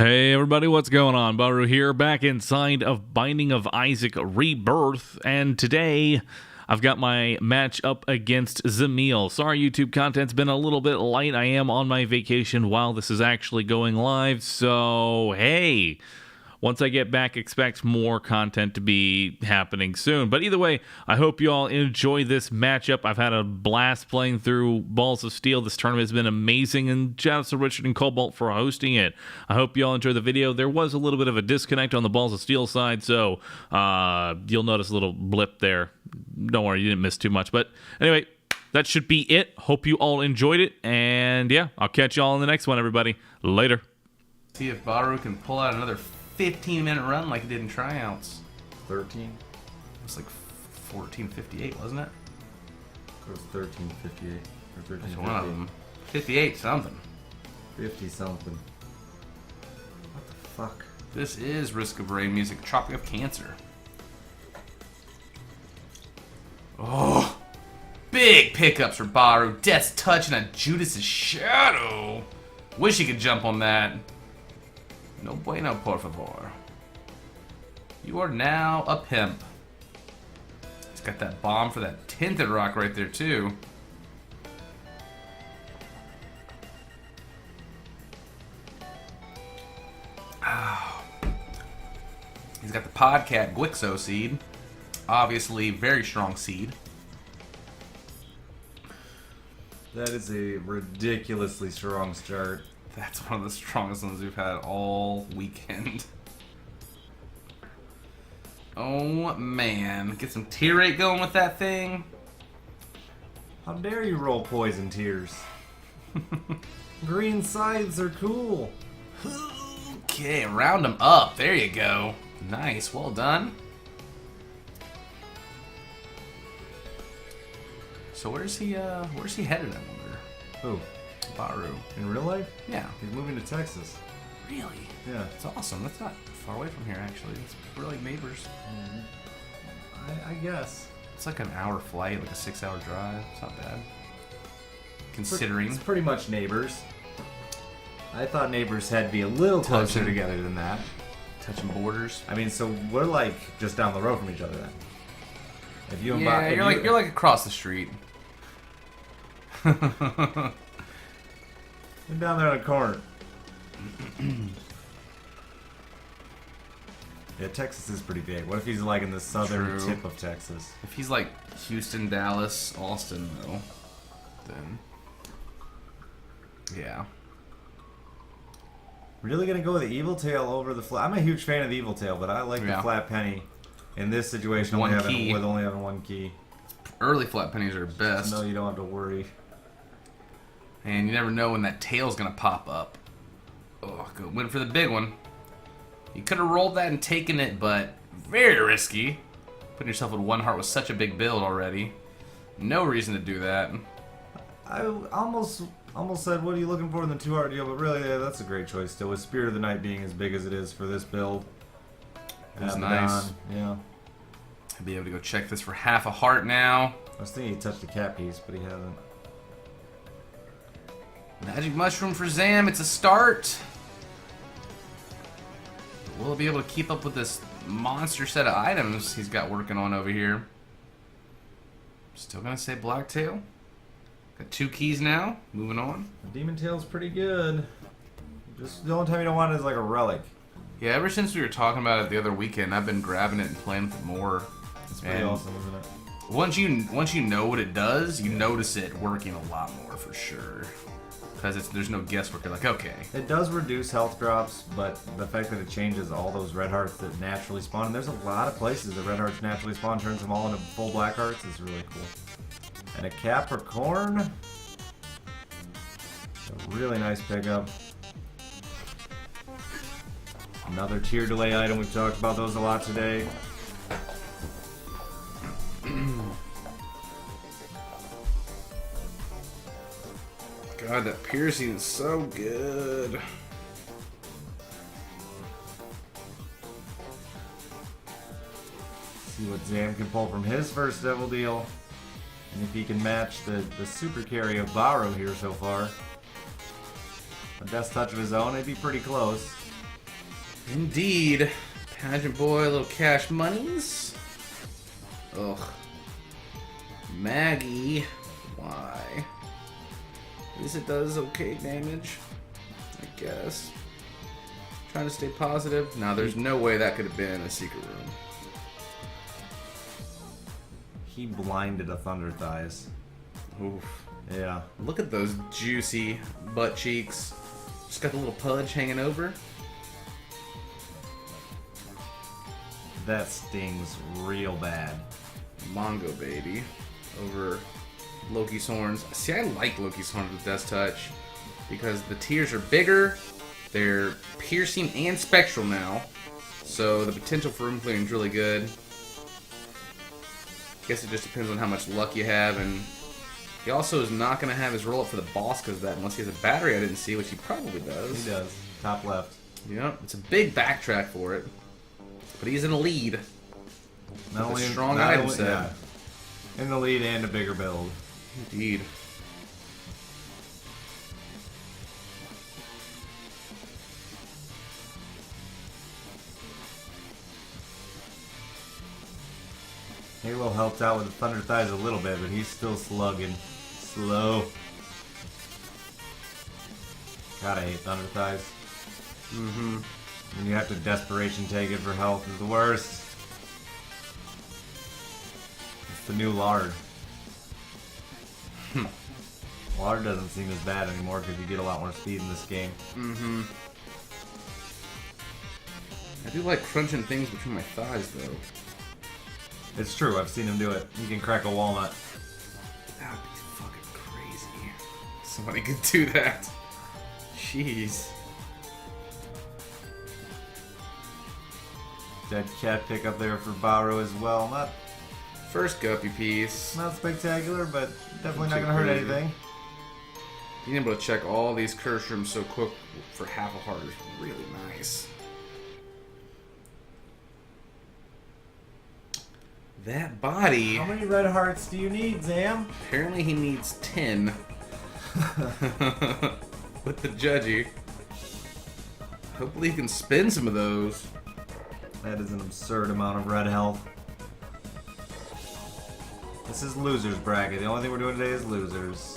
Hey everybody, what's going on? Bahroo here, back inside of Binding of Isaac Rebirth, and today I've got my match up against Zamiell. Sorry, YouTube content's been a little bit light. I am on my vacation while this is actually going live, so hey, once I get back, expect more content to be happening soon. But either way, I hope you all enjoy this matchup. I've had a blast playing through Balls of Steel. This tournament has been amazing, and shout out to Richard and Cobalt for hosting it. I hope you all enjoy the video. There was a little bit of a disconnect on the Balls of Steel side, so you'll notice a little blip there. Don't worry, you didn't miss too much. But anyway, that should be it. Hope you all enjoyed it, and yeah, I'll catch you all in the next one, everybody. Later. See if Bahroo can pull out another 15-minute run like he did in tryouts. 13? It was like 14:58, wasn't it? It was 13:58 or 13:58. That's one of them. 58 something. 50 something. What the fuck? This is Risk of Rain music, Tropic of Cancer. Oh, big pickups for Bahroo. Death's Touch and a Judas's Shadow. Wish he could jump on that. No bueno, por favor. You are now a pimp. He's got that bomb for that tinted rock right there, too. Oh. He's got the Podcat Glixo seed. Obviously, very strong seed. That is a ridiculously strong start. That's one of the strongest ones we've had all weekend. Oh man, get some tear rate going with that thing. How dare you roll poison tears? Green scythes are cool. Okay, round them up. There you go. Nice, well done. So where's he headed, I wonder? Who? Bahroo. In real life? Yeah. He's moving to Texas. Really? Yeah. That's awesome. That's not far away from here, actually. We're like neighbors. I guess. It's like an hour flight, like a 6-hour drive. It's not bad. Considering. It's pretty much neighbors. I thought neighbors had to be a little closer together than that. Touching borders. I mean, so we're like just down the road from each other then. If you and Yeah, you're like across the street. I'm down there in the corner. Yeah, Texas is pretty big. What if he's like in the southern True. tip of Texas? If he's like Houston, Dallas, Austin, though, then yeah. Really gonna go with the Evil Tail over the flat? I'm a huge fan of the Evil Tail, but I like the flat penny. In this situation, With only having one key. Early flat pennies are best. No, you don't have to worry. And you never know when that tail's gonna pop up. Oh, good win for the big one. You could have rolled that and taken it, but very risky. Putting yourself with one heart was such a big build already. No reason to do that. I almost said, what are you looking for in the 2-heart deal? But really, yeah, that's a great choice still. With Spirit of the Night being as big as it is for this build. That's nice. Yeah. I'll be able to go check this for half a heart now. I was thinking he touched the cat piece, but he hasn't. Magic Mushroom for Zam, it's a start. But will he be able to keep up with this monster set of items he's got working on over here? Still gonna say Blacktail. Got 2 keys now, moving on. The Demon Tail's pretty good. Just the only time you don't want it is like a relic. Yeah, ever since we were talking about it the other weekend, I've been grabbing it and playing with it more. It's pretty awesome, isn't it? Once you know what it does, you notice it working a lot more for sure. Because there's no guesswork. You're like, okay. It does reduce health drops, but the fact that it changes all those red hearts that naturally spawn, and there's a lot of places that red hearts naturally spawn, turns them all into full black hearts, is really cool. And a Capricorn. A really nice pickup. Another tier delay item. We've talked about those a lot today. God, that piercing is so good. See what Zam can pull from his first Devil Deal. And if he can match the super carry of Bahroo here so far. A Death Touch of his own, it'd be pretty close. Indeed. Pageant boy, little cash monies. Ugh. Maggie. Why? At least it does okay damage. I guess. Trying to stay positive. No, there's no way that could have been a secret room. He blinded a Thunder Thighs. Oof. Yeah. Look at those juicy butt cheeks. Just got the little pudge hanging over. That stings real bad. Mongo baby. Over Loki's horns. See, I like Loki's horns with Death Touch because the tears are bigger, they're piercing and spectral now, so the potential for room clearing is really good. Guess it just depends on how much luck you have, and he also is not going to have his roll up for the boss because of that, unless he has a battery I didn't see, which he probably does. He does. Top left. Yep, it's a big backtrack for it, but he's in a lead. Not With only a strong not item only- set. yeah. In the lead and a bigger build. Indeed. Halo helped out with the Thunder Thighs a little bit, but he's still slugging. Slow. God, I hate Thunder Thighs. Mm-hmm. When you have to desperation take it for health is the worst. It's the new lard. Lard doesn't seem as bad anymore because you get a lot more speed in this game. Mm-hmm. I do like crunching things between my thighs, though. It's true, I've seen him do it. He can crack a walnut. That would be fucking crazy. Somebody could do that. Jeez. Dead cat pick up there for Bahroo as well. First guppy piece. Not spectacular, but definitely not Too gonna hurt crazy. anything. Being able to check all these curse rooms so quick for half a heart is really nice. That body. How many red hearts do you need, Zam? Apparently he needs 10. With the judgy. Hopefully he can spin some of those. That is an absurd amount of red health. This is losers bracket. The only thing we're doing today is losers.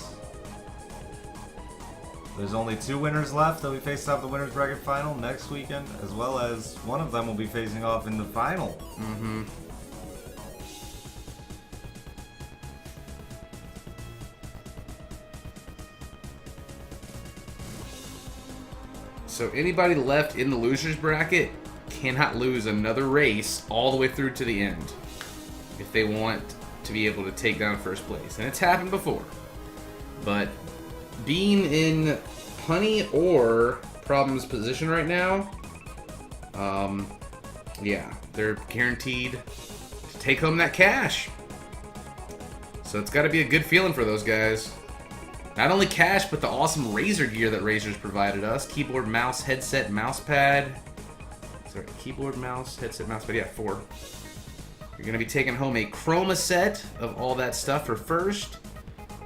There's only 2 winners left. They'll be facing off the winners bracket final next weekend, as well as one of them will be facing off in the final. Mm-hmm. So anybody left in the losers bracket cannot lose another race all the way through to the end if they want to be able to take down first place. And it's happened before. But being in Honey or Problem's position right now, yeah, they're guaranteed to take home that cash. So it's got to be a good feeling for those guys. Not only cash, but the awesome Razer gear that Razer's provided us. Keyboard, mouse, headset, mouse pad. Sorry, keyboard, mouse, headset, mouse pad. Yeah, 4. You're going to be taking home a Chroma set of all that stuff for first.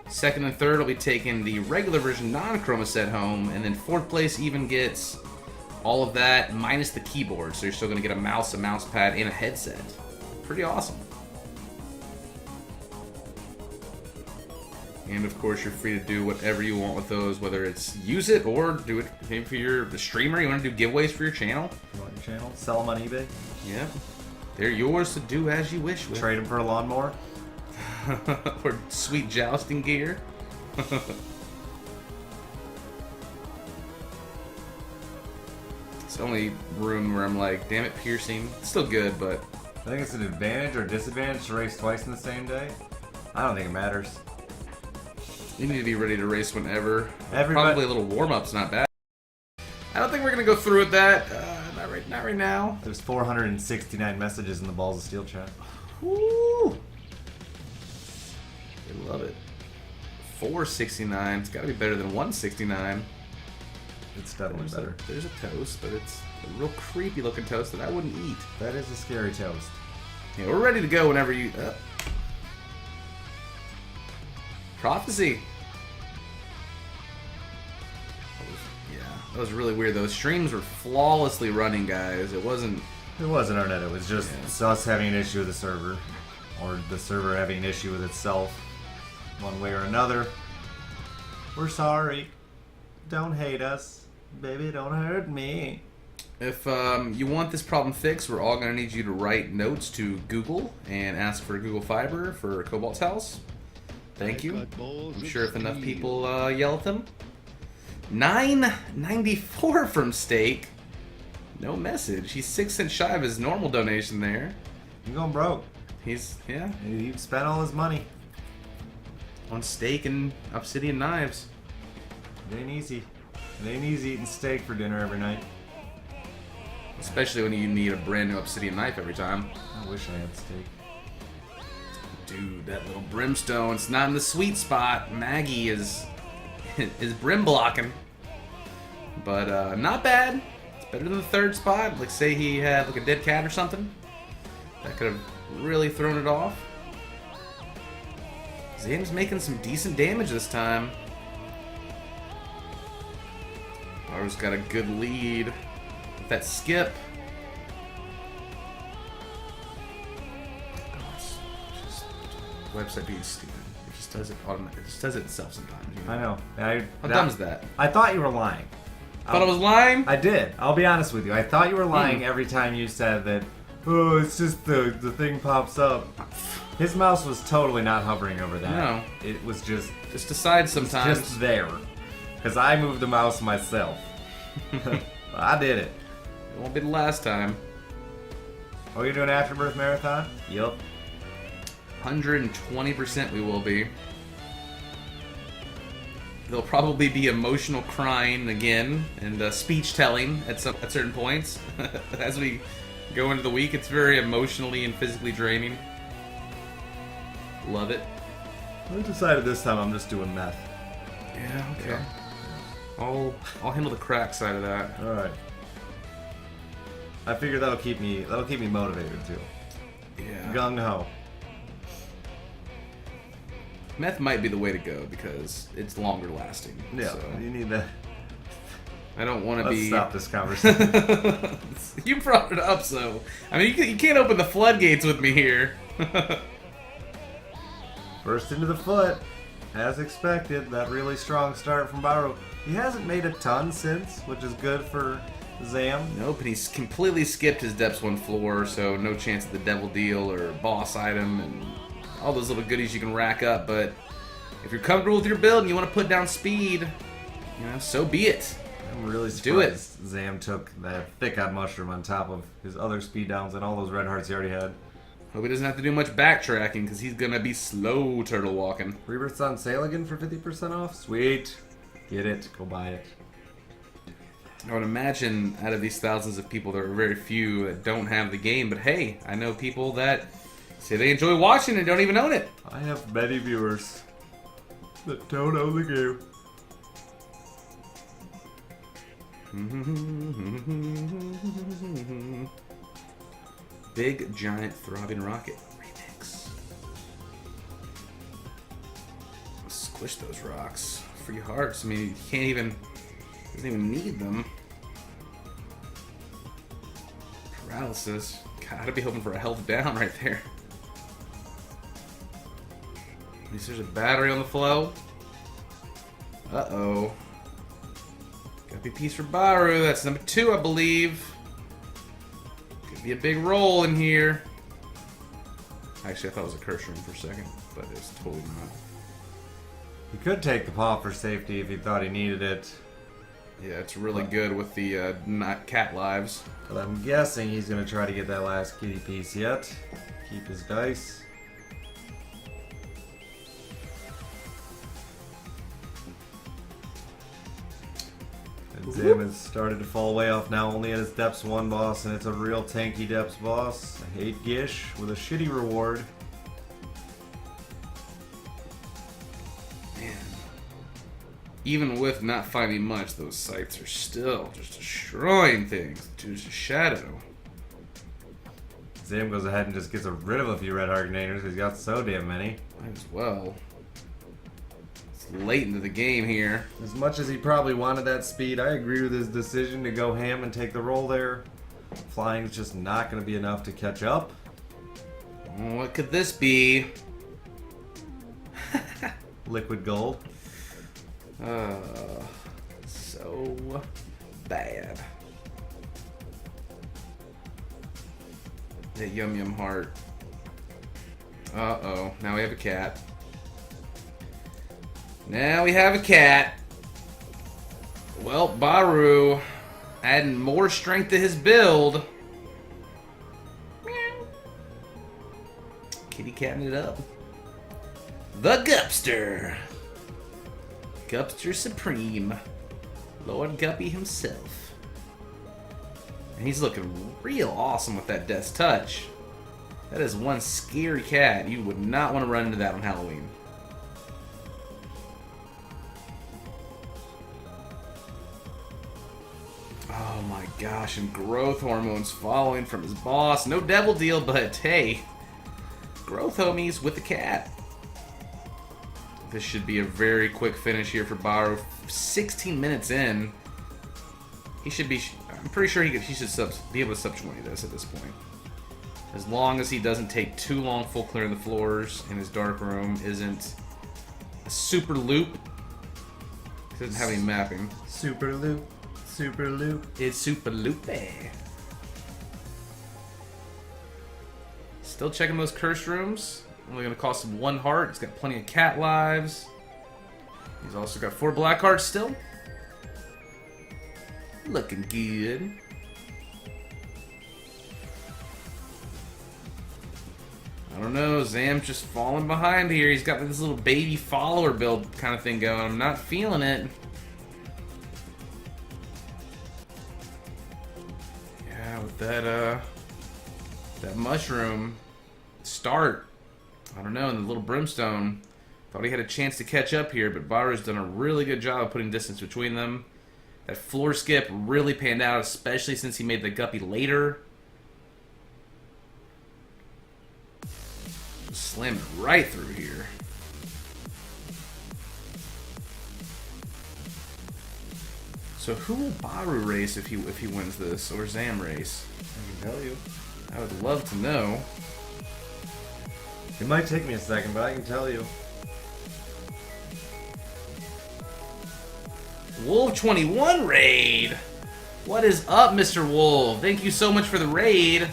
Second and third will be taking the regular version non-Chroma set home. And then fourth place even gets all of that minus the keyboard. So you're still going to get a mouse pad, and a headset. Pretty awesome. And of course, you're free to do whatever you want with those, whether it's use it or do it maybe for your streamer. You want to do giveaways for your channel? You want your channel? Sell them on eBay? Yeah. They're yours to do as you wish with. Trade them for a lawnmower? Or sweet jousting gear. It's the only room where I'm like, damn it, piercing. It's still good, but I think it's an advantage or disadvantage to race twice in the same day. I don't think it matters. you need to be ready to race whenever. Everybody- Probably a little warm-up's not bad. I don't think we're going to go through with that. Not right now. There's 469 messages in the Balls of Steel chat. Woo! I love it. 469. It's got to be better than 169. It's definitely better. There's a toast, but it's a real creepy looking toast that I wouldn't eat. That is a scary toast. Yeah, we're ready to go whenever you... Prophecy. Yeah. That was really weird. Those streams were flawlessly running, guys. It wasn't... It wasn't our net, it was just us having an issue with the server. Or the server having an issue with itself. One way or another. We're sorry. Don't hate us. Baby, don't hurt me. If you want this problem fixed, we're all going to need you to write notes to Google and ask for Google Fiber for Cobalt's house. Thank you. I'm sure if enough people yell at them. $9.94 from Steak. No message. He's 6 cents shy of his normal donation there. He's going broke. Yeah. He spent all his money. On steak and obsidian knives. It ain't easy. It ain't easy eating steak for dinner every night. Especially when you need a brand new obsidian knife every time. I wish I had steak. Dude, that little brimstone, it's not in the sweet spot. Maggie is brim blocking. But not bad. It's better than the third spot. Like say he had like a dead cat or something. That could have really thrown it off. Zamiell's making some decent damage this time. Bahroo's got a good lead with that skip. Oh, it's just website being stupid. It just does it automatically. It just does it itself sometimes. You know? I know. How dumb is that? I thought you were lying. Thought I was lying? I did. I'll be honest with you. I thought you were lying every time you said that, oh, it's just the thing pops up. His mouse was totally not hovering over that. No. It was just decides sometimes. just there. Because I moved the mouse myself. I did it. It won't be the last time. Oh, you're doing Afterbirth Marathon? Yup. 120% we will be. There'll probably be emotional crying again and speech telling at certain points as we go into the week. It's very emotionally and physically draining. Love it. I decided this time I'm just doing meth. Yeah, okay. Yeah. I'll handle the crack side of that. All right. I figure that'll keep me motivated too. Yeah. Gung ho. Meth might be the way to go because it's longer lasting. Yeah, so. you need that. I don't want to Let's be. stop this conversation. You brought it up, so I mean you can't open the floodgates with me here. First into the foot, as expected. That really strong start from Bahroo. He hasn't made a ton since, which is good for Zam. Nope, and he's completely skipped his Depths 1 floor, so no chance at the Devil Deal or boss item and all those little goodies you can rack up. But if you're comfortable with your build and you want to put down speed, so be it. I'm really surprised Zam took that thick odd mushroom on top of his other speed downs and all those red hearts he already had. Hope he doesn't have to do much backtracking because he's gonna be slow turtle walking. Rebirth's on sale again for 50% off? Sweet. Get it. Go buy it. I would imagine out of these thousands of people, there are very few that don't have the game. But hey, I know people that say they enjoy watching and don't even own it. I have many viewers that don't own the game. Big Giant Throbbing Rocket remix. Squish those rocks. Free hearts. I mean, you can't even. Doesn't even need them. Paralysis. Gotta be hoping for a health down right there. At least there's a battery on the flow. Uh-oh. Gotta be peace for Bahroo. That's number 2, I believe. Could be a big roll in here. Actually, I thought it was a curse room for a second, but it's totally not. He could take the paw for safety if he thought he needed it. Yeah, it's really good with the not cat lives. But I'm guessing he's going to try to get that last kitty piece yet. Keep his dice. And Zam has started to fall way off now, only at his Depths 1 boss, and it's a real tanky Depths boss. I hate Gish with a shitty reward. Man. Even with not finding much, those sights are still just destroying things. Choose a shadow. Zam goes ahead and just gets rid of a few red heart grenaders. He's got so damn many. Might as well. It's late into the game here. As much as he probably wanted that speed, I agree with his decision to go ham and take the roll there. Flying's just not going to be enough to catch up. What could this be? Liquid gold. So bad. That yum yum heart. Uh-oh. Now we have a cat. Now we have a cat. Well, Bahroo adding more strength to his build. Meow. Kitty catting it up. The Gupster. Gupster Supreme. Lord Guppy himself. And he's looking real awesome with that Death's Touch. That is one scary cat. You would not want to run into that on Halloween. Oh my gosh, and growth hormones following from his boss. No devil deal, but hey, growth homies with the cat. This should be a very quick finish here for Bahroo. 16 minutes in. He should be, I'm pretty sure he should be able to sub 20 this at this point. As long as he doesn't take too long full clearing the floors and his dark room isn't a super loop. He doesn't have any mapping. Super loop. Super loop. It's super loopy. Still checking those cursed rooms. Only gonna cost him 1 heart. He's got plenty of cat lives. He's also got 4 black hearts still. Looking good. I don't know, Zam's just falling behind here. He's got this little baby follower build kind of thing going. I'm not feeling it. Yeah, with that mushroom start. I don't know, and the little brimstone. Thought he had a chance to catch up here, but Bahroo's done a really good job of putting distance between them. That floor skip really panned out, especially since he made the guppy later. Slammed right through here. So who will Bahroo race if he wins this, or Zam race? I can tell you. I would love to know. It might take me a second, but I can tell you. Wolf 21 raid. What is up, Mr. Wolf? Thank you so much for the raid.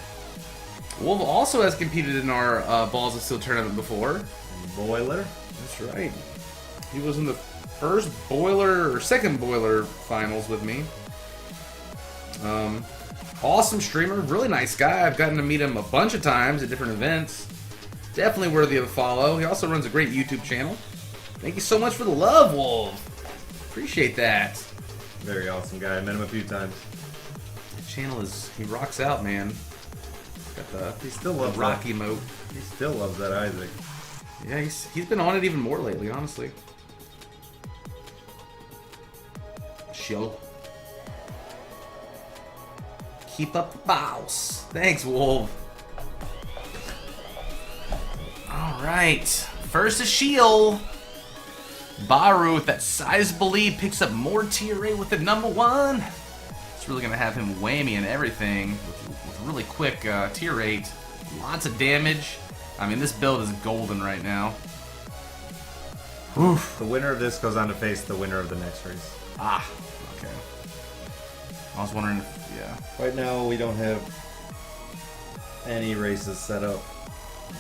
Wolf also has competed in our Balls of Steel tournament before. Boiler? That's right. He was in the first Boiler or second Boiler finals with me. Awesome streamer, really nice guy. I've gotten to meet him a bunch of times at different events. Definitely worthy of a follow. He also runs a great YouTube channel. Thank you so much for the love, Wolf. Appreciate that. Very awesome guy. I met him a few times. The channel is, he rocks out, man. Got the, He still loves rock that. emote. He still loves that Isaac. Yeah, he's been on it even more lately, honestly. Show. Keep up the bows. Thanks, Wolf. Alright. First is Shield. Bahroo with that sizable lead picks up more tier 8 with the number 1. It's really going to have him whammy and everything with really quick tier 8. Lots of damage. I mean, this build is golden right now. Oof. The winner of this goes on to face the winner of the next race. Ah, okay. I was wondering if, yeah. Right now, we don't have any races set up.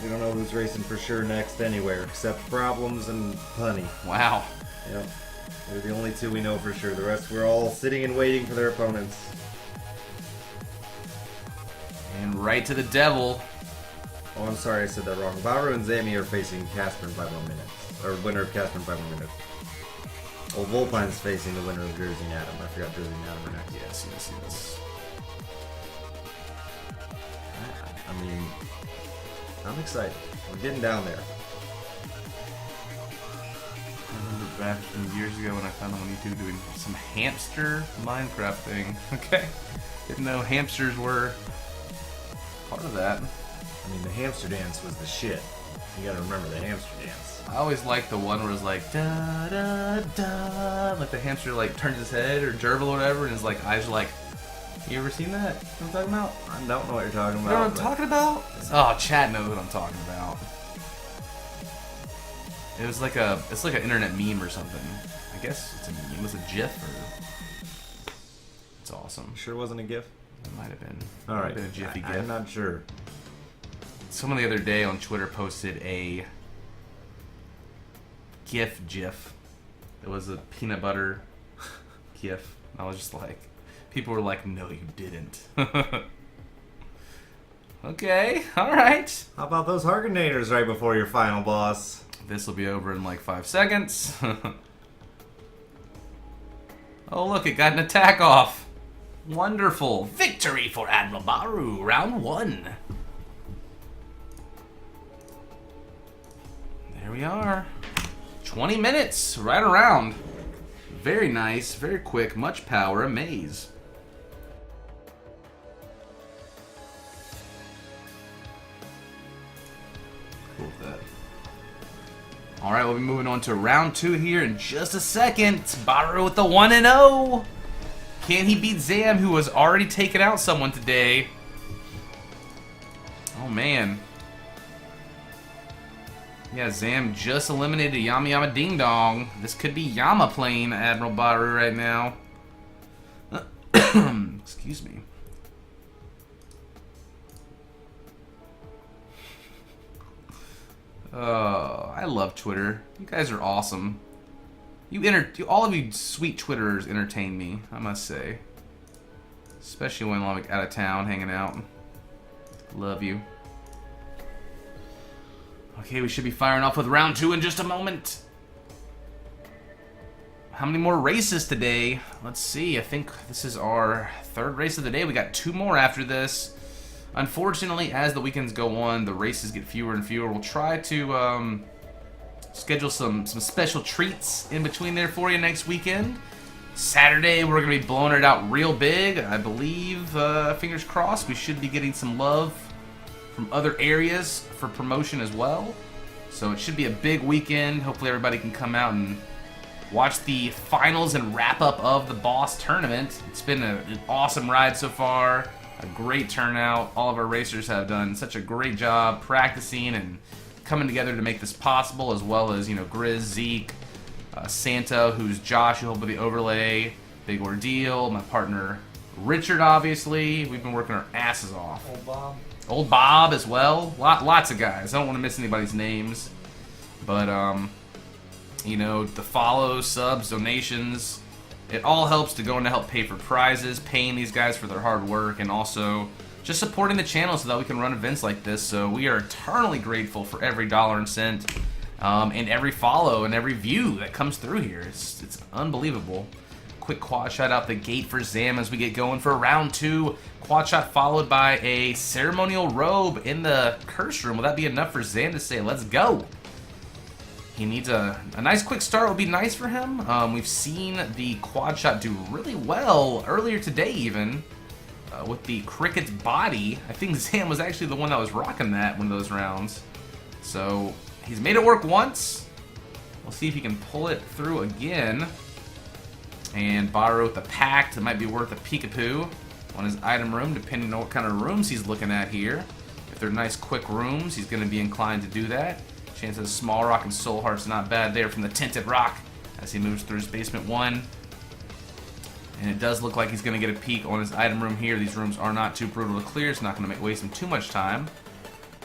We don't know who's racing for sure next anywhere, except Problems and Punny. Wow. Yep. They're the only 2 we know for sure. The rest, we're all sitting and waiting for their opponents. And right to the devil. Oh, I'm sorry, I said that wrong. Bahroo and Zamiell are facing Casper in 5 more minutes. Or winner of Casper in 5 more minutes. Well, Volpine's facing the winner of Jersey and Adam. I forgot Jersey and Adam are next. Yes. I mean, I'm excited. We're getting down there. I remember back from years ago when I found him on YouTube doing some hamster Minecraft thing. Okay. Didn't know hamsters were part of that. I mean, the hamster dance was the shit. You gotta remember the hamster dance. I always like the one where it's like da da da, like the hamster like turns his head or gerbil or whatever, and his like eyes are like. You ever seen that? You know what I'm talking about? I don't know what you're talking You about. know what I'm talking about? Oh, chat knows what I'm talking about. It's like an internet meme or something. I guess it's a meme. Was a GIF or? It's awesome. Sure wasn't a GIF? It might have been. All right. Been a Jiffy GIF. I'm not sure. Someone the other day on Twitter posted a GIF. It was a peanut butter GIF. And I was just like, people were like, "No, you didn't." Okay, all right. How about those Harkonators right before your final boss? This will be over in like 5 seconds. Oh, look, it got an attack off. Wonderful. Victory for Admiral Bahroo, round 1. There we are. 20 minutes, right around. Very nice, very quick, much power, amaze. Cool with that. Alright, we'll be moving on to round 2 here in just a second. Bahroo with the 1-0. Can he beat Zam, who has already taken out someone today? Oh, man. Yeah, Zam just eliminated Yama Yama Ding Dong. This could be Yama playing Admiral Bahroo right now. Excuse me. Oh, I love Twitter. You guys are awesome. All of you sweet Twitterers entertain me, I must say. Especially when I'm like out of town hanging out. Love you. Okay, we should be firing off with round 2 in just a moment. How many more races today? Let's see. I think this is our 3rd race of the day. We got 2 more after this. Unfortunately, as the weekends go on, the races get fewer and fewer. We'll try to schedule some special treats in between there for you next weekend. Saturday, we're going to be blowing it out real big. I believe, fingers crossed, we should be getting some love from other areas for promotion as well. So it should be a big weekend. Hopefully everybody can come out and watch the finals and wrap up of the boss tournament. It's been an awesome ride so far. A great turnout. All of our racers have done such a great job practicing and coming together to make this possible, as well as, you know, Grizz, Zeke, Santa, who's Josh, who helped with the overlay, Big Ordeal, my partner Richard, obviously. We've been working our asses off. Old Bob as well. Lots of guys. I don't want to miss anybody's names. But, you know, the follows, subs, donations, it all helps to go in to help pay for prizes, paying these guys for their hard work, and also just supporting the channel so that we can run events like this. So we are eternally grateful for every dollar and cent, and every follow and every view that comes through here. It's unbelievable. Quick quad shot out the gate for Zam as we get going for round 2. Quad shot followed by a ceremonial robe in the curse room. Will that be enough for Zam to say, let's go? He needs a nice quick start would be nice for him. We've seen the quad shot do really well earlier today even with the cricket's body. I think Zam was actually the one that was rocking that one of those rounds. So he's made it work once. We'll see if he can pull it through again. And Bahroo with the pact. It might be worth a peekapoo on his item room depending on what kind of rooms he's looking at here. If they're nice quick rooms, he's going to be inclined to do that. Chance of Small Rock and Soul Heart's not bad there from the Tinted Rock as he moves through his basement 1. And it does look like he's going to get a peek on his item room here. These rooms are not too brutal to clear. It's not going to waste him too much time.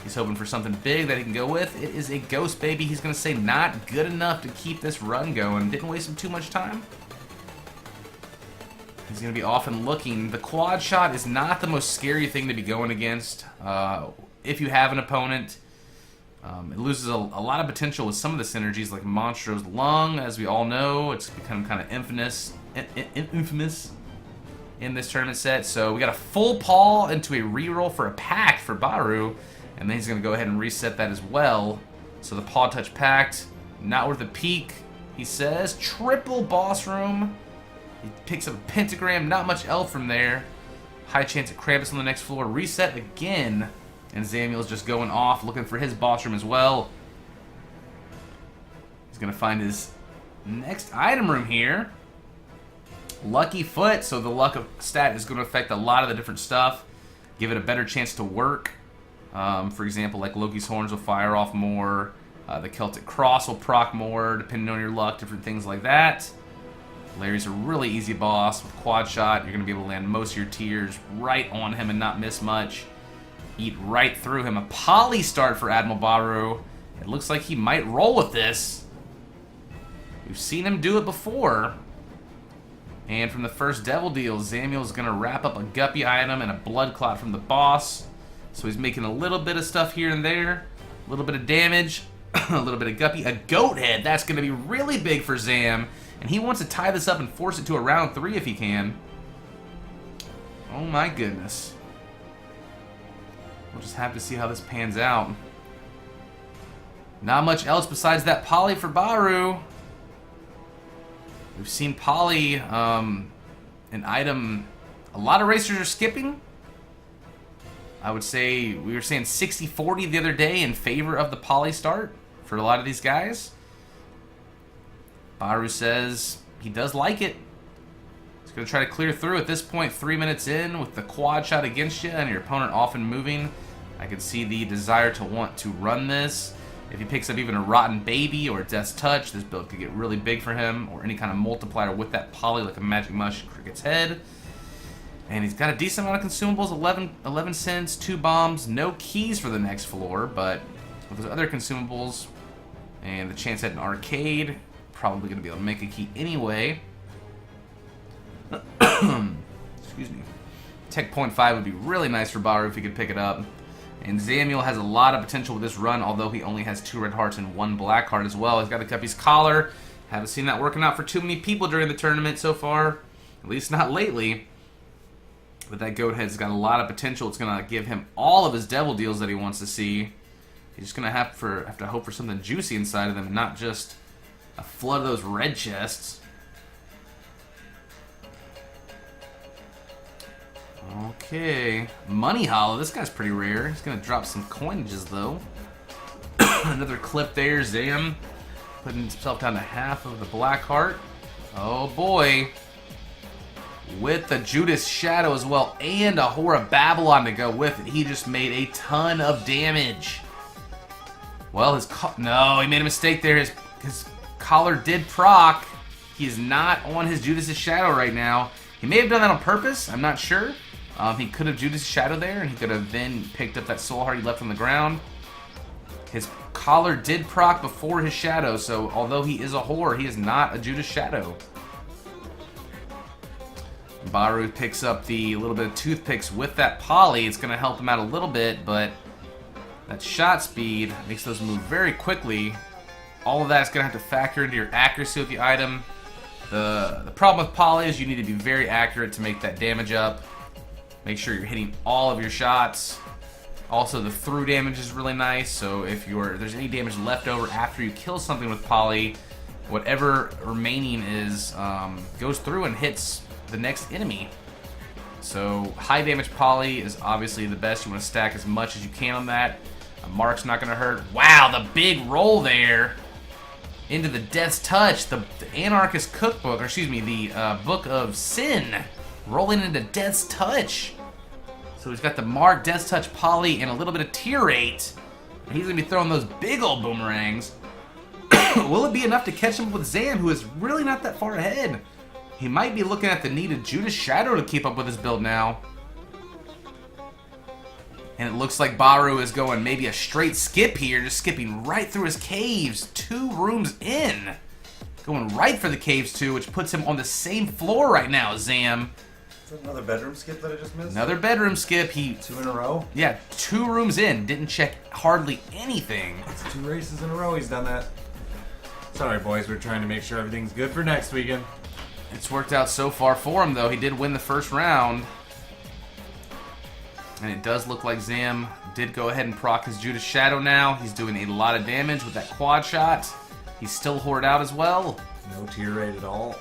He's hoping for something big that he can go with. It is a ghost baby. He's going to say not good enough to keep this run going. Didn't waste him too much time. He's going to be off and looking. The quad shot is not the most scary thing to be going against. If you have an opponent, it loses a lot of potential with some of the synergies like Monstro's Lung, as we all know. It's become kind of infamous in this tournament set. So we got a full paw into a reroll for a pact for Bahroo, and then he's going to go ahead and reset that as well. So the paw touch pact, not worth a peek, he says. Triple boss room. He picks up a pentagram, not much elf from there. High chance at Krampus on the next floor. Reset again. And Zamiell's just going off, looking for his boss room as well. going to find his next item room here. Lucky Foot, so the luck of stat is going to affect a lot of the different stuff. Give it a better chance to work. For example, like Loki's Horns will fire off more. The Celtic Cross will proc more, depending on your luck, different things like that. Larry's a really easy boss with quad shot. You're going to be able to land most of your tiers right on him and not miss much. Eat right through him. A poly start for Admiral Bahroo. It looks like he might roll with this. We've seen him do it before. And from the first Devil Deal, Zamiell is going to wrap up a Guppy item and a Blood Clot from the boss. So he's making a little bit of stuff here and there. A little bit of damage. A little bit of Guppy. A Goat Head. That's going to be really big for Zam. And he wants to tie this up and force it to a round 3 if he can. Oh my goodness. We'll just have to see how this pans out. Not much else besides that poly for Bahroo. We've seen poly, an item a lot of racers are skipping. I would say, we were saying 60-40 the other day in favor of the poly start for a lot of these guys. Bahroo says he does like it. He's going to try to clear through at this point, 3 minutes in, with the quad shot against you and your opponent often moving. I could see the desire to want to run this. If he picks up even a Rotten Baby or Death's Touch, this build could get really big for him, or any kind of multiplier with that poly like a Magic Mush Cricket's Head. And he's got a decent amount of consumables, 11 cents, 2 bombs, no keys for the next floor, but with those other consumables and the chance at an arcade, probably going to be able to make a key anyway. Excuse me. Tech point 5 would be really nice for Bahroo if he could pick it up. And Zamiell has a lot of potential with this run, although he only has 2 red hearts and 1 black heart as well. He's got the Guppy's Collar. Haven't seen that working out for too many people during the tournament so far. At least not lately. But that Goat Head's got a lot of potential. It's going to give him all of his devil deals that he wants to see. He's just going to have to hope for something juicy inside of them and not just a flood of those red chests. Okay. Money Hollow. This guy's pretty rare. He's going to drop some coinages, though. Another clip there. Zam putting himself down to half of the black heart. Oh, boy. With the Judas Shadow as well, and a Whore of Babylon to go with it. He just made a ton of damage. Well, no, he made a mistake there. His collar did proc. He is not on his Judas' Shadow right now. He may have done that on purpose. I'm not sure. He could have Judas' Shadow there, and he could have then picked up that Soul Heart he left on the ground. His collar did proc before his Shadow, so although he is a whore, he is not a Judas Shadow. Bahroo picks up the little bit of toothpicks with that poly. It's going to help him out a little bit, but that shot speed makes those move very quickly. All of that is going to have to factor into your accuracy with the item. The problem with poly is you need to be very accurate to make that damage up. Make sure you're hitting all of your shots. Also, the through damage is really nice, so if there's any damage left over after you kill something with poly, whatever remaining is goes through and hits the next enemy. So high damage poly is obviously the best. You want to stack as much as you can on that. A mark's not going to hurt. Wow, the big roll there into the Death's Touch, the Anarchist Cookbook, or excuse me, the Book of Sin, rolling into Death's Touch. So he's got the Mark, Death's Touch, poly, and a little bit of tier 8. And he's going to be throwing those big old boomerangs. Will it be enough to catch him with Zam, who is really not that far ahead? He might be looking at the need of Judas Shadow to keep up with his build now. And it looks like Bahroo is going maybe a straight skip here, just skipping right through his caves, 2 rooms in. Going right for the caves too, which puts him on the same floor right now, Zam. Is that another bedroom skip that I just missed? Another bedroom skip. 2 in a row? Yeah, 2 rooms in. Didn't check hardly anything. It's 2 races in a row he's done that. Sorry, boys. We're trying to make sure everything's good for next weekend. It's worked out so far for him, though. He did win the first round. And it does look like Zam did go ahead and proc his Judas Shadow now. He's doing a lot of damage with that quad shot. He's still hoarded out as well. No tier rate at all?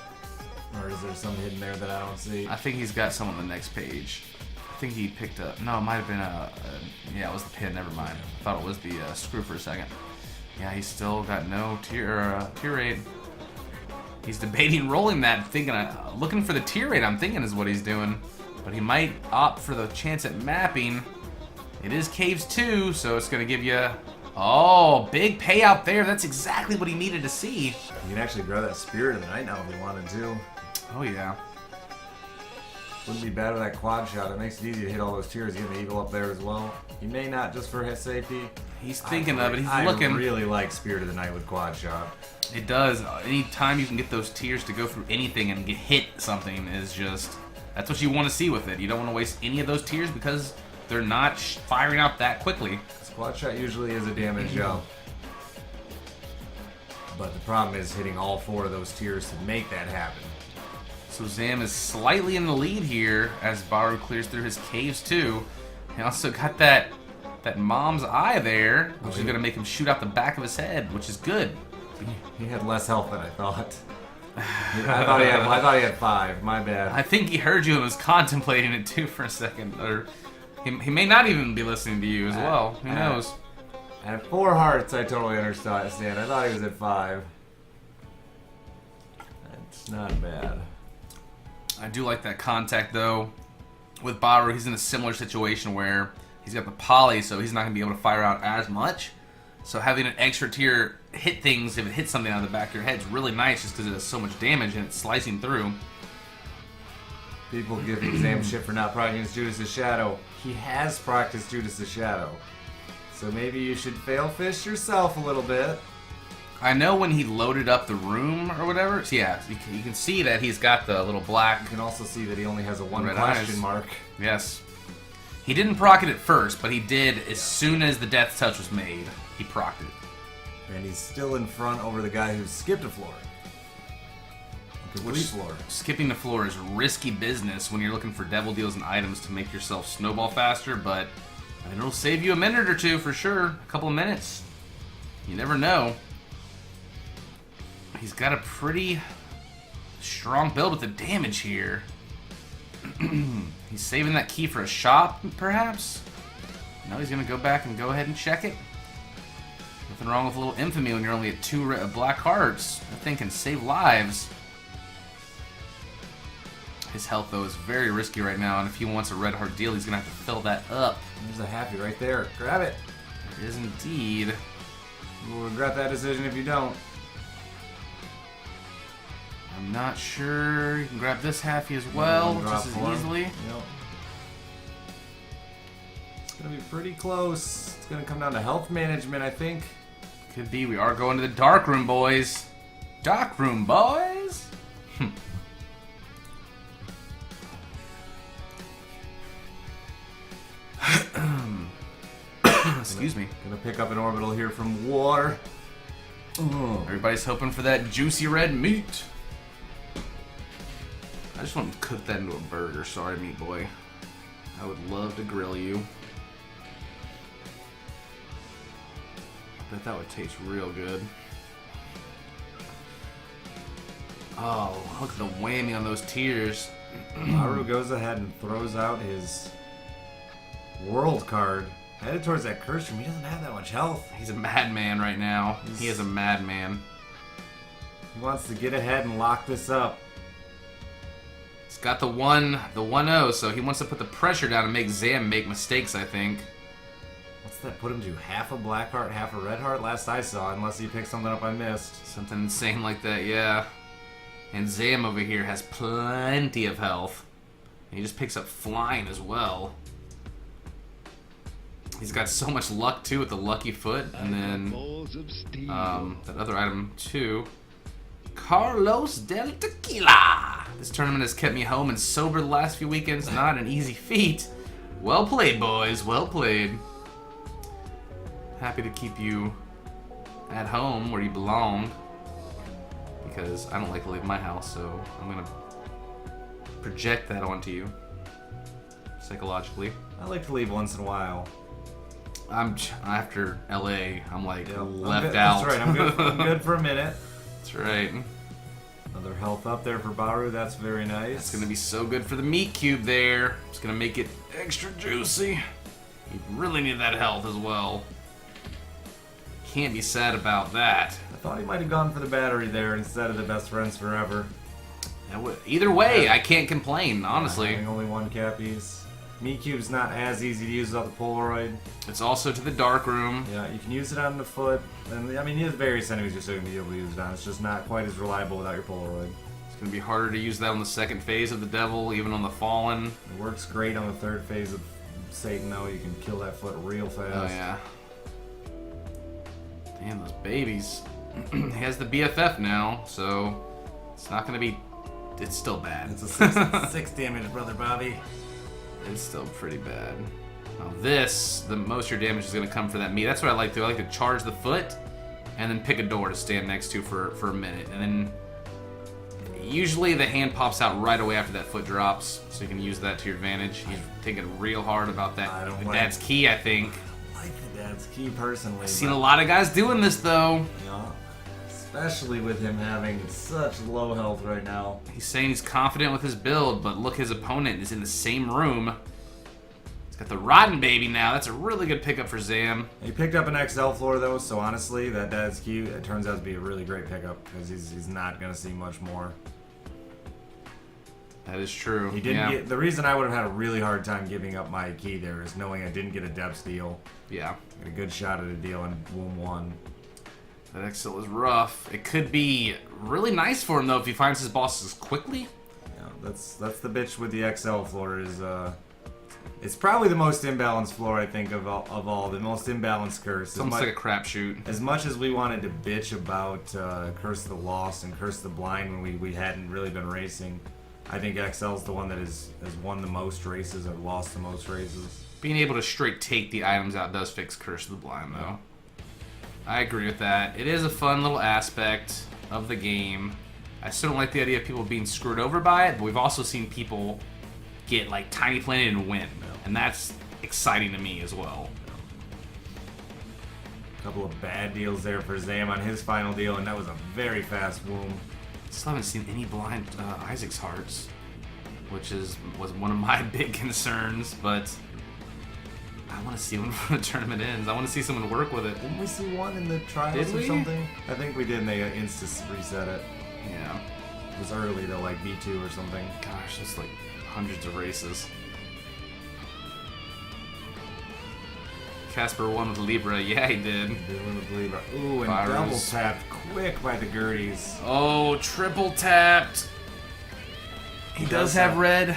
Or is there some hidden there that I don't see? I think he's got some on the next page. I think he picked up... No, it might have been yeah, it was the pin. Never mind. I thought it was the screw for a second. Yeah, he's still got no tear rate. He's debating rolling that, thinking, looking for the tear rate, I'm thinking is what he's doing. But he might opt for the chance at mapping. It is Caves 2, so it's going to give you... Oh, big payout there. That's exactly what he needed to see. You can actually grab that Spirit of the Night now if you wanted to. Oh, yeah. Wouldn't be bad with that quad shot. It makes it easy to hit all those tiers. You get the Eagle up there as well. He may not just for his safety. He's thinking of it. He's looking. I really like Spirit of the Night with quad shot. It does. Anytime you can get those tiers to go through anything and get hit something is just... That's what you want to see with it. You don't want to waste any of those tiers because they're not firing out that quickly. Quad shot usually is a damage jump. But the problem is hitting all 4 of those tiers to make that happen. So Zam is slightly in the lead here as Bahroo clears through his caves too. He also got that mom's eye there, which is going to make him shoot out the back of his head, which is good. He had less health than I thought. I thought he had 5. My bad. I think he heard you and was contemplating it too for a second. Or he may not even be listening to you as well. Who knows? At 4 hearts, I totally understand. I thought he was at 5. That's not bad. I do like that contact, though. With Bahroo, he's in a similar situation where he's got the poly, so he's not going to be able to fire out as much. So having an extra tier hit things, if it hits something out of the back of your head, is really nice just because it does so much damage and it's slicing through. People give Zam shit for not proccing Judas' Shadow. He has practiced Judas' Shadow. So maybe you should fail fish yourself a little bit. I know when he loaded up the room or whatever, so yeah, you can see that he's got the little black... You can also see that he only has a 1 red question eyes. mark. Yes. He didn't proc it at first, but he did as soon as the death touch was made. He procced it. And he's still in front over the guy who skipped a floor. Floor. Skipping the floor is risky business when you're looking for devil deals and items to make yourself snowball faster, but it'll save you a minute or two for sure. A couple of minutes. You never know. He's got a pretty strong build with the damage here. He's saving that key for a shop, perhaps? No, he's going to go back and go ahead and check it. Nothing wrong with a little infamy when you're only at 2 black hearts. That thing can save lives. His health, though, is very risky right now, and if he wants a red heart deal, he's going to have to fill that up. There's a happy right there. Grab it. There is indeed. You'll regret that decision if you don't. I'm not sure. You can grab this halfie as well, just as easily. Yep. It's going to be pretty close. It's going to come down to health management, I think. Could be. We are going to the dark room, boys. Dark room, boys. Excuse me. Gonna pick up an orbital here from War. Everybody's hoping for that juicy red meat. I just want to cook that into a burger. Sorry, meat boy. I would love to grill you. I bet that would taste real good. Oh, look at the whammy on those tears. Bahroo goes ahead and throws out his world card. Headed towards that curse room. He doesn't have that much health. He's a madman right now. He is a madman. He wants to get ahead and lock this up. He's got the 1-0, so he wants to put the pressure down and make Zam make mistakes, I think. What's that put him to? Half a black heart, half a red heart? Last I saw, unless he picked something up I missed. Something insane like that, yeah. And Zam over here has plenty of health. And he just picks up flying as well. He's got so much luck, too, with the lucky foot. And then that other item, too. Carlos del Tequila. This tournament has kept me home and sober the last few weekends. Not an easy feat. Well played, boys. Well played. Happy to keep you at home where you belong. Because I don't like to leave my house, so I'm going to project that onto you. Psychologically. I like to leave once in a while. After LA, I'm like left out. out. That's right, I'm good for a minute. That's right. Another health up there for Bahroo, that's very nice. That's going to be so good for the meat cube there. It's going to make it extra juicy. You really need that health as well. Can't be sad about that. I thought he might have gone for the battery there instead of the best friends forever. Either way, I can't complain, honestly. Having only one cap piece. Meat-Cube's not as easy to use without the Polaroid. It's also to the dark room. Yeah, you can use it on the foot. And I mean, there's various enemies you're still going to be able to use it on. It's just not quite as reliable without your Polaroid. It's going to be harder to use that on the second phase of the devil, even on the fallen. It works great on the third phase of Satan, though. You can kill that foot real fast. Oh, yeah. Damn, those babies. He has the BFF now, so it's not going to be... It's still bad. It's a 6 damage, brother Bobby. It's still pretty bad. Now this, the most of your damage is going to come for that meat. That's what I like to do. I like to charge the foot and then pick a door to stand next to for a minute. And then usually the hand pops out right away after that foot drops, so you can use that to your advantage. He's thinking real hard about that. I don't The like dad's key, I think. I like the dad's key personally. I've seen a lot of guys doing this though. Yeah, especially with him having such low health right now. He's saying he's confident with his build, but look, his opponent is in the same room. He's got the Rotten Baby now. That's a really good pickup for Zam. He picked up an XL floor though, so honestly, that dad's key, it turns out to be a really great pickup because he's not going to see much more. That is true. He didn't get, the reason I would have had a really hard time giving up my key there is knowing I didn't get a depth deal. Yeah. Got a good shot at a deal in Womb 1. That XL is rough. It could be really nice for him though if he finds his bosses quickly. Yeah, that's the bitch with the XL floor is it's probably the most imbalanced floor I think of all the most imbalanced curse. It's almost like a crapshoot. As much as we wanted to bitch about Curse of the Lost and Curse of the Blind when we hadn't really been racing, I think XL's the one that has won the most races or lost the most races. Being able to straight take the items out does fix Curse of the Blind though. I agree with that. It is a fun little aspect of the game. I still don't like the idea of people being screwed over by it, but we've also seen people get like tiny planet and win, and that's exciting to me as well. A couple of bad deals there for Zam on his final deal, and that was a very fast womb. Still haven't seen any blind Isaac's hearts, which was one of my big concerns, but I want to see one when the tournament ends. I want to see someone work with it. Didn't we see one in the trials Did or we? something? I think we did, and they insta reset it. Yeah. It was early though, like B2 or something. Gosh, that's like hundreds of races. Casper won with Libra. Yeah, he did. Ooh, and Virus. double tapped quick by the Gerties. Oh, triple tapped. He does have red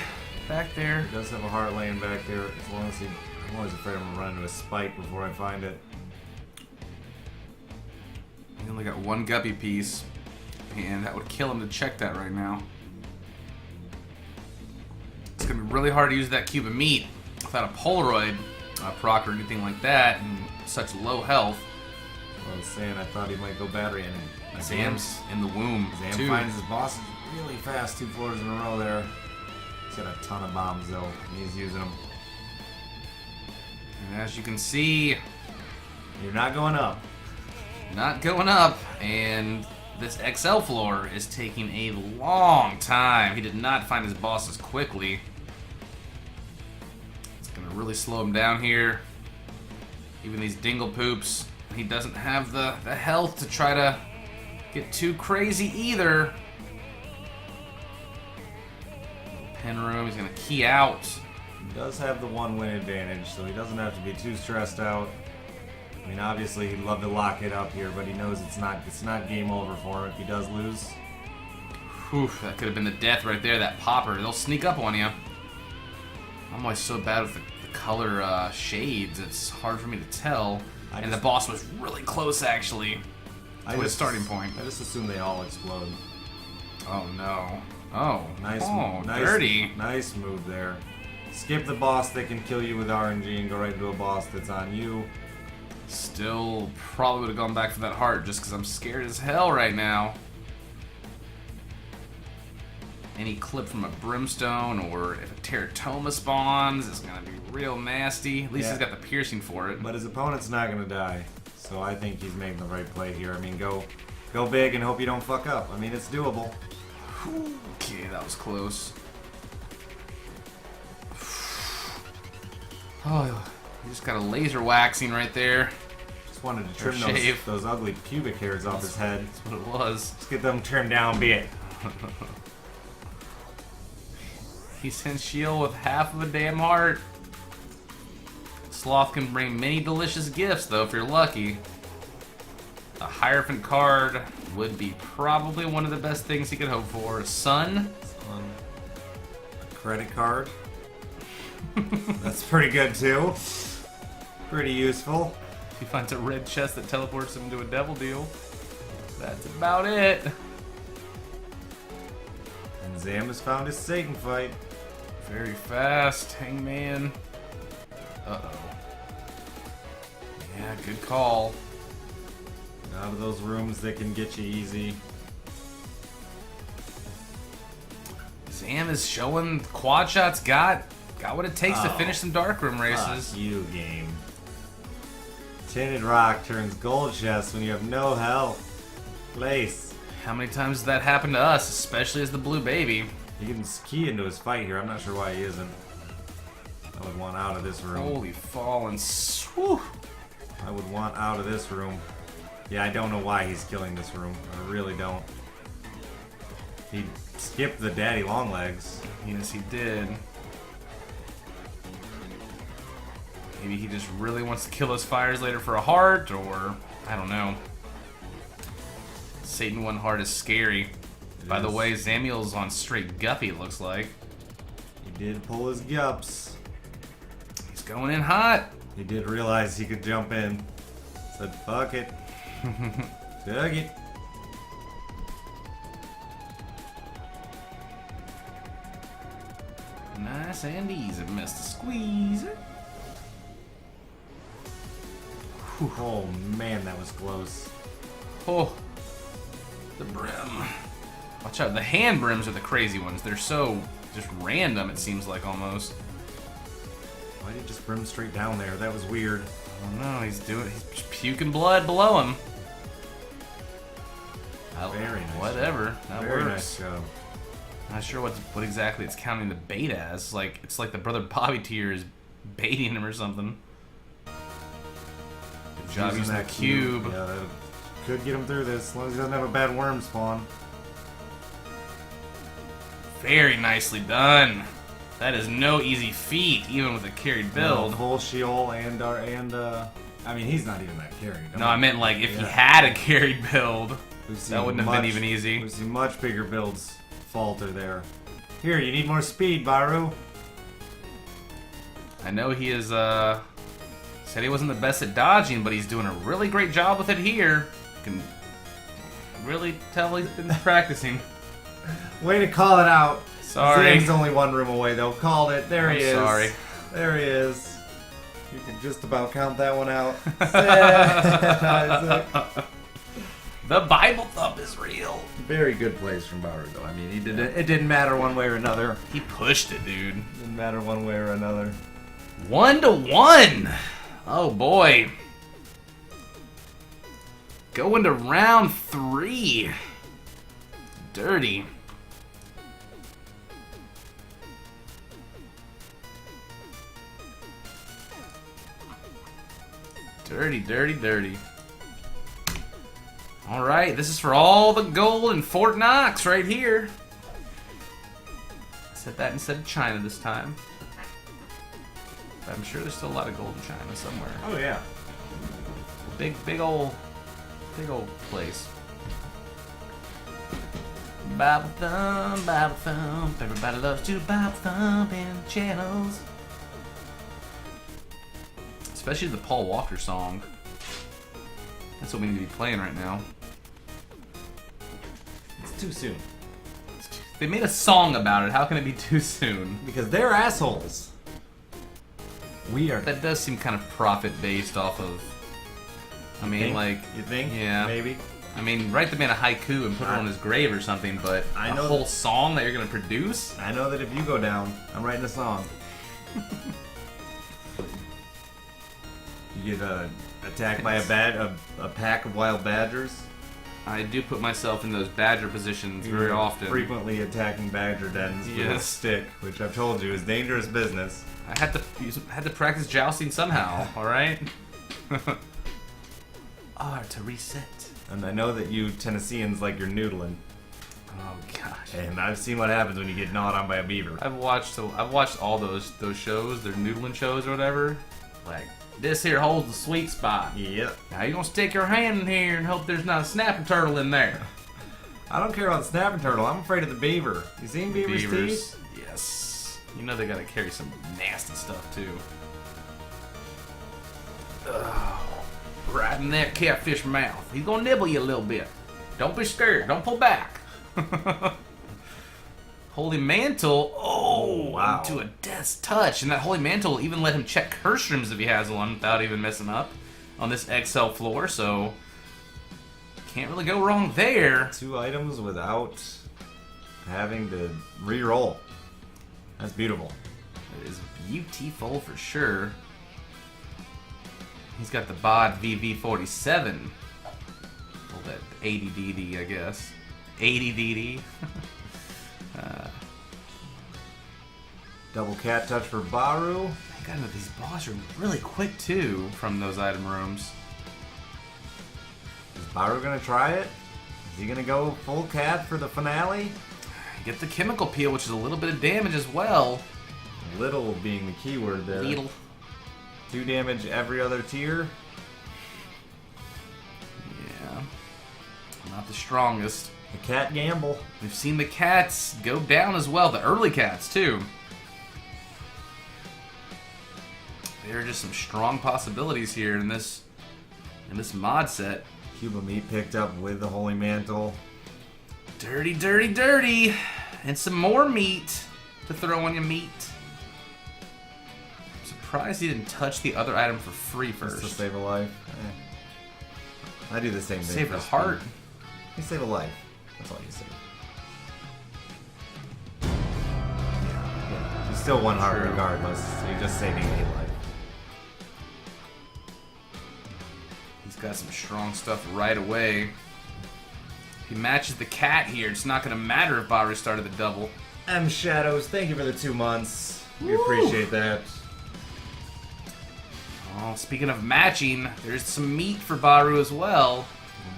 back there. He does have a heart laying back there. As long as I'm always afraid I'm gonna run into a spike before I find it. He only got one guppy piece, and that would kill him to check that right now. It's gonna be really hard to use that cube of meat without a Polaroid proc or anything like that, and such low health. Well, I was saying I thought he might go battery, and Zam's in the womb Zam too. finds his bosses really fast, 2 floors in a row there. He's got a ton of bombs though, and he's using them. And as you can see, You're not going up. not going up, and this XL floor is taking a long time. He did not find his bosses quickly. It's gonna really slow him down here. Even these dingle poops, he doesn't have the health to try to get too crazy either. Pen room, he's gonna key out. He does have the 1 win advantage, so he doesn't have to be too stressed out. I mean, obviously he'd love to lock it up here, but he knows it's not game over for him if he does lose. Whew, that could have been the death right there, that popper. They'll sneak up on you. I'm always so bad with the color shades, it's hard for me to tell. And the boss was really close, actually, to his starting point. I just assume they all explode. Oh, no. Oh, Nice, dirty. Nice move there. Skip the boss that can kill you with RNG and go right into a boss that's on you. Still probably would have gone back for that heart just because I'm scared as hell right now. Any clip from a brimstone or if a teratoma spawns, it's going to be real nasty. At least he's got the piercing for it. But his opponent's not going to die. So I think he's making the right play here. I mean, go big and hope you don't fuck up. I mean, it's doable. Okay, that was close. Oh, he just got a laser waxing right there. Just just wanted to trim shave. those ugly pubic hairs off his head. That's what it was. Let's get them trimmed down a bit. He sent Shield with half of a damn heart. Sloth can bring many delicious gifts, though, if you're lucky. A Hierophant card would be probably one of the best things he could hope for. Sun. A credit card. That's pretty good, too. Pretty useful. He finds a red chest that teleports him to a devil deal. That's about it. And Zam has found his Satan fight. Very fast, Hangman. Uh-oh. Yeah, good call. Out of those rooms that can get you easy. Zam is showing quad shots got what it takes to finish some darkroom races. Fuck you, game. Tinted rock turns gold chest when you have no health. Place. How many times has that happened to us, especially as the blue baby? He can key into his fight here. I'm not sure why he isn't. I would want out of this room. Holy fallen. Whew. I would want out of this room. Yeah, I don't know why he's killing this room. I really don't. He skipped the daddy long legs. Yes, he did. Maybe he just really wants to kill those fires later for a heart, or I don't know. Satan 1 heart is scary. By the way, Zamiell's on straight guppy, it looks like. He did pull his gups. He's going in hot. He did realize he could jump in. Said, fuck it. Dug it. Nice and easy, Mr. Squeezer. Oh man, that was close. Oh, the brim. Watch out, the hand brims are the crazy ones. They're so just random, it seems like almost. Why did he just brim straight down there? That was weird. I don't know, he's just puking blood below him. Very nice. Whatever, that Very works. nice job. Not sure what exactly it's counting the bait as. Like it's like the brother Bobby tier is baiting him or something. Good job using that cube. Yeah, that could get him through this as long as he doesn't have a bad worm spawn. Very nicely done. That is no easy feat, even with a carried build. No, full Sheol and I mean he's not even that carried. No, I meant like if he had a carried build, that wouldn't have been even easy. We've seen much bigger builds falter there. Here, you need more speed, Bahroo. I know he is said he wasn't the best at dodging, but he's doing a really great job with it here. You can really tell he's been practicing. Way to call it out. Sorry. Sam's only one room away though. Called it. There he is. Sorry. There he is. You can just about count that one out. The Bible thump is real. Very good plays from Bahroo though. I mean, he did it. It didn't matter one way or another. He pushed it, dude. Didn't matter one way or another. 1-1. Oh boy. Going to round 3. Dirty. Dirty, dirty, dirty. Alright, this is for all the gold in Fort Knox right here. Set that instead of China this time. But I'm sure there's still a lot of gold in China somewhere. Oh yeah. Big old place. Bible thump, everybody loves to Bible thump in the channels. Especially the Paul Walker song. That's what we need to be playing right now. It's too soon. They made a song about it. How can it be too soon? Because they're assholes. We are. That does seem kind of profit based off of. I mean, like. You think? Yeah. Maybe. I mean, write the man a haiku and put it on his grave or something, but I know a whole song that you're gonna produce? I know that if you go down, I'm writing a song. You get attacked by a pack of wild badgers. I do put myself in those badger positions very often. Frequently attacking badger dens with a stick, which I've told you is dangerous business. I had to practice jousting somehow. All right. R to reset. And I know that you Tennesseans like your noodling. Oh gosh. And I've seen what happens when you get gnawed on by a beaver. I've watched all those shows, their noodling shows or whatever. Like, this here holds the sweet spot. Yep. Now you gonna stick your hand in here and hope there's not a snapping turtle in there. I don't care about the snapping turtle. I'm afraid of the beaver. You seen beaver's teeth? Yes. You know they gotta carry some nasty stuff too. Ugh. Right in that catfish mouth. He's gonna nibble you a little bit. Don't be scared. Don't pull back. Holy Mantle. Oh, wow. Into a death's touch. And that Holy Mantle will even let him check curse streams if he has one without even messing up on this XL floor. So, can't really go wrong there. 2 items without having to re-roll. That's beautiful. It is beautiful for sure. He's got the BOD VV47. Well, that 80DD, I guess. 80DD. Double cat touch for Bahroo. I got into these boss rooms really quick too from those item rooms. Is Bahroo gonna try it? Is he gonna go full cat for the finale? Get the chemical peel, which is a little bit of damage as well. Little being the key word there. Little. 2 damage every other tier. Yeah. Not the strongest. The cat gamble. We've seen the cats go down as well, the early cats too. There are just some strong possibilities here in this mod set. Cuba meat picked up with the Holy Mantle. Dirty, dirty, dirty. And some more meat to throw on your meat. I'm surprised he didn't touch the other item for free first. Just to save a life. I do the same thing. Save for the speed. heart. You save a life. That's all you save. Yeah. You still 1 heart True. regardless. So you're just saving a life. He's got some strong stuff right away. If he matches the cat here, it's not going to matter if Bahroo started the double. M Shadows, thank you for the 2 months. We Woo! appreciate that. Oh, speaking of matching, there's some meat for Bahroo as well.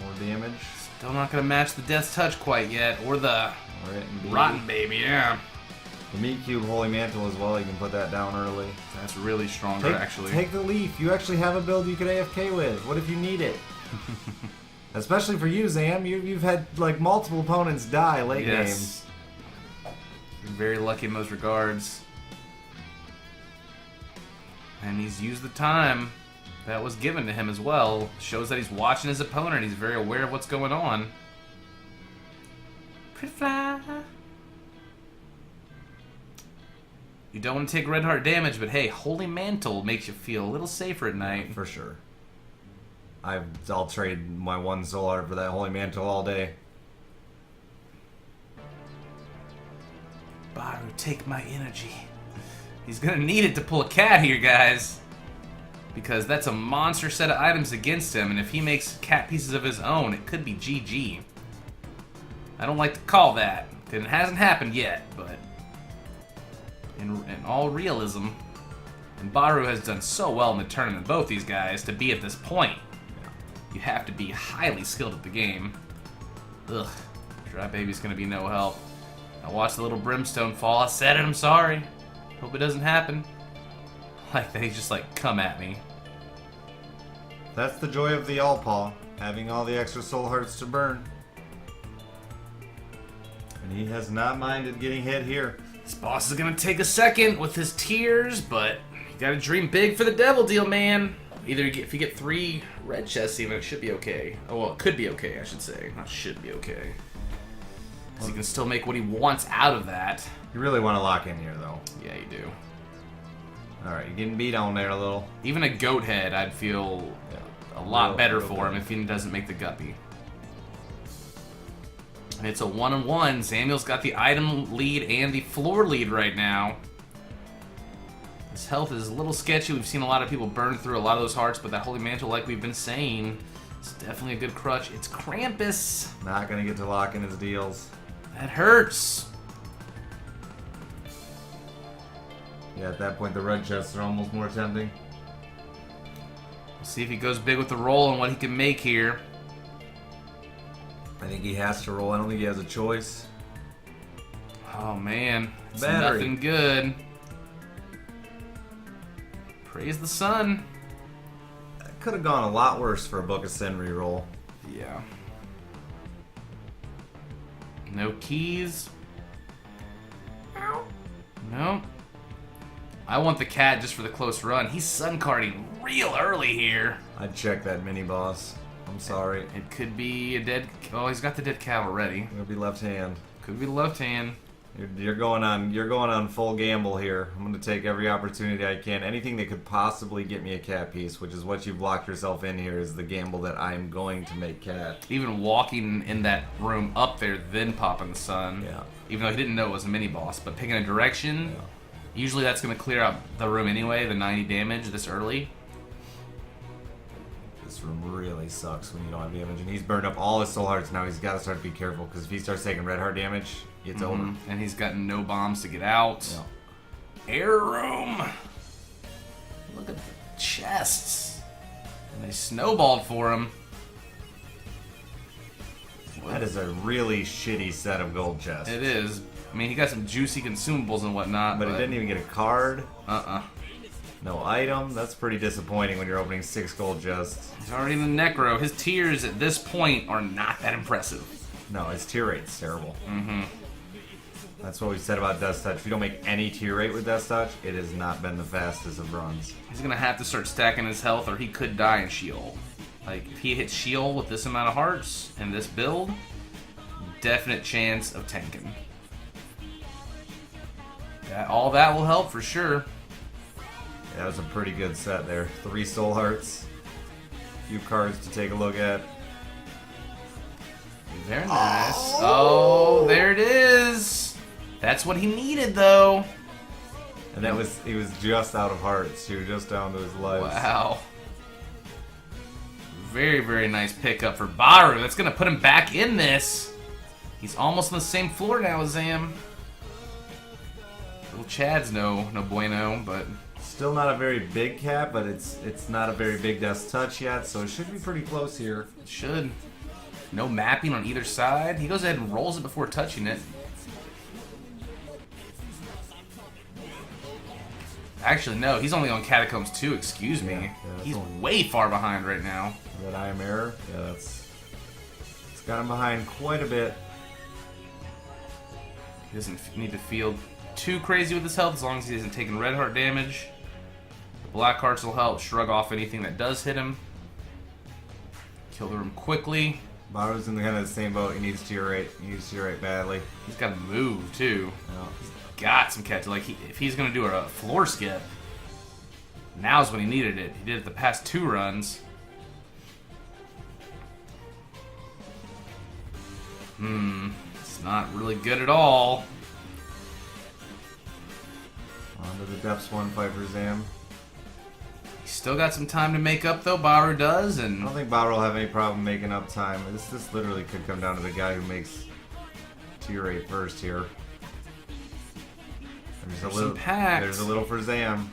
More damage. Still not going to match the Death's Touch quite yet, or the Alright, and Rotten Baby, yeah. The Meat Cube Holy Mantle as well, you can put that down early. That's really stronger, actually. Take the leaf. You actually have a build you could AFK with. What if you need it? Especially for you, Zam. You've had like multiple opponents die late Yes. You're very lucky in those regards. And he's used the time that was given to him as well. Shows that he's watching his opponent. He's very aware of what's going on. Pretty fly. You don't want to take red heart damage, but hey, Holy Mantle makes you feel a little safer at night. For sure. I'll trade my 1 soul heart for that Holy Mantle all day. Bahroo, take my energy. He's gonna need it to pull a cat here, guys. Because that's a monster set of items against him, and if he makes cat pieces of his own, it could be GG. I don't like to call that, because it hasn't happened yet, but in all realism, and Bahroo has done so well in the tournament, both these guys, to be at this point. You have to be highly skilled at the game. Ugh, Dry Baby's gonna be no help. I watched the little brimstone fall. I said it, I'm sorry. Hope it doesn't happen. Like, they just, like, come at me. That's the joy of the All Paw, having all the extra soul hearts to burn. And he has not minded getting hit here. This boss is gonna take a second with his tears, but you gotta dream big for the devil deal, man. Either if you get 3 red chests even, it should be okay. Oh, well, it could be okay, I should say. Not should be okay. Because he can still make what he wants out of that. You really want to lock in here, though. Yeah, you do. Alright, you're getting beat on there a little. Even a goat head, I'd feel a lot better for him if he doesn't make the guppy. And it's a 1-on-1. Zamiell's got the item lead and the floor lead right now. His health is a little sketchy. We've seen a lot of people burn through a lot of those hearts, but that Holy Mantle, like we've been saying, is definitely a good crutch. It's Krampus. Not going to get to lock in his deals. That hurts. Yeah, at that point, the red chests are almost more tempting. See if he goes big with the roll and what he can make here. I think he has to roll. I don't think he has a choice. Oh man, it's Battery. nothing good. Praise the sun. That could have gone a lot worse for a Book of Sin reroll. Yeah. No keys. No. I want the cat just for the close run. He's sun carding real early here. I'd check that mini boss. I'm sorry. It could be a dead. Oh, he's got the dead cat already. It'll be left hand. Could be the left hand. You're going on full gamble here. I'm going to take every opportunity I can. Anything that could possibly get me a cat piece, which is what you've locked yourself in here, is the gamble that I'm going to make cat. Even walking in that room up there, then popping the sun. Yeah. Even though he didn't know it was a mini boss, but picking a direction. Yeah. Usually that's going to clear out the room anyway. The 90 damage this early. This room really sucks when you don't have damage, and he's burned up all his soul hearts. Now he's got to start to be careful, because if he starts taking red heart damage, it's over. And he's got no bombs to get out. Yeah. Air room. Look at the chests. And they snowballed for him. That is a really shitty set of gold chests. It is. I mean, he got some juicy consumables and whatnot. But he didn't even get a card. No item. That's pretty disappointing when you're opening 6 gold chests. He's already in the necro. His tiers at this point are not that impressive. No, his tier rate's terrible. That's what we said about Dust Touch. If you don't make any tier rate with Dust Touch, it has not been the fastest of runs. He's going to have to start stacking his health or he could die in Sheol. Like, if he hits Sheol with this amount of hearts and this build, definite chance of tanking. All that will help for sure. Yeah, that was a pretty good set there. 3 soul hearts. A few cards to take a look at. Very nice. Oh, there it is. That's what he needed, though. And that was, he was just out of hearts too, just down to his lives. Wow. Very, very nice pickup for Bahroo. That's going to put him back in this. He's almost on the same floor now as Zam. Little Chad's no bueno, but... Still not a very big cap, but it's not a very big Dust Touch yet, so it should be pretty close here. It should. No mapping on either side. He goes ahead and rolls it before touching it. Actually, no. He's only on Catacombs 2, excuse me. Yeah, He's only... way far behind right now. That I am error? Yeah, it's got him behind quite a bit. He doesn't need to feel too crazy with his health as long as he isn't taking red heart damage. The black hearts will help shrug off anything that does hit him. Kill the room quickly. Bahroo's in kind of the same boat. He needs tier rate. He needs tier rate badly. He's got to move too. Yeah. He's got some catch. Like if he's gonna do a floor skip, now's when he needed it. He did it the past 2 runs. It's not really good at all. On to the Depths 1 fight for Zam. He's still got some time to make up though. Bahroo does, I and don't think Bahroo will have any problem making up time. This literally could come down to the guy who makes tier rate first here. There's a little for Zam.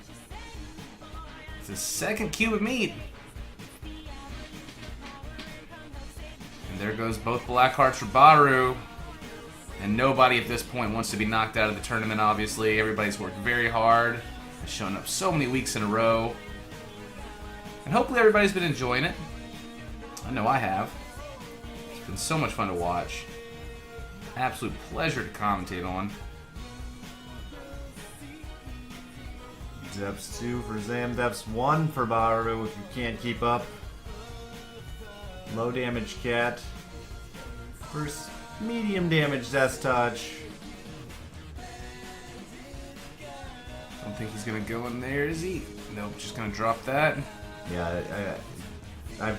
it's his second cube of meat. And there goes both black hearts for Bahroo. And nobody at this point wants to be knocked out of the tournament, obviously. Everybody's worked very hard. Has shown up so many weeks in a row. And hopefully everybody's been enjoying it. I know I have. It's been so much fun to watch. Absolute pleasure to commentate on. Depths 2 for Zam. Depths 1 for Bahroo if you can't keep up. Low damage cat. First medium damage Dust Touch. Don't think he's going to go in there, is he? Nope, just going to drop that. Yeah, I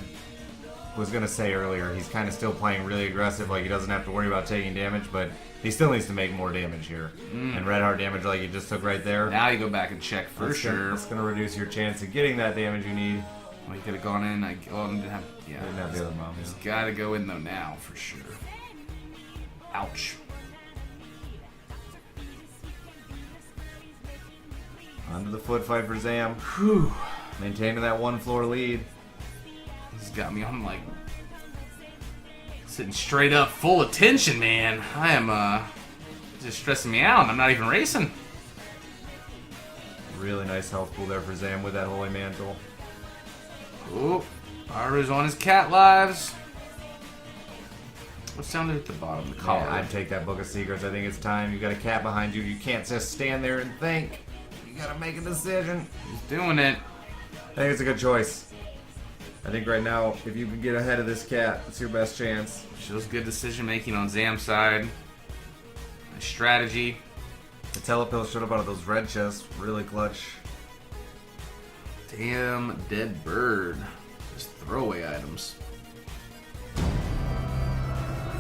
was going to say earlier, he's kind of still playing really aggressive, like he doesn't have to worry about taking damage, but he still needs to make more damage here. And red heart damage like he just took right there. Now you go back and check for sure. That's going to reduce your chance of getting that damage you need. Well, he could have gone in. Didn't have, Didn't have the other bomb. He's got to go in though now for sure. Ouch. Onto the foot fight for Zam. Whew. Maintaining that 1 floor lead. got me on like sitting straight up, full attention, man. I am just stressing me out. I'm not even racing. Really nice health pool there for Zam with that Holy Mantle. Oop. Bahroo's on his cat lives. What's down there at the bottom? The collar. Yeah, I'd take that Book of Secrets. I think it's time. You got a cat behind you. You can't just stand there and think. You gotta make a decision. He's doing it. I think it's a good choice. I think right now, if you can get ahead of this cat, it's your best chance. Shows good decision making on Zam's side. Nice strategy. The Telepill showed up out of those red chests. Really clutch. Damn dead bird. Just throwaway items.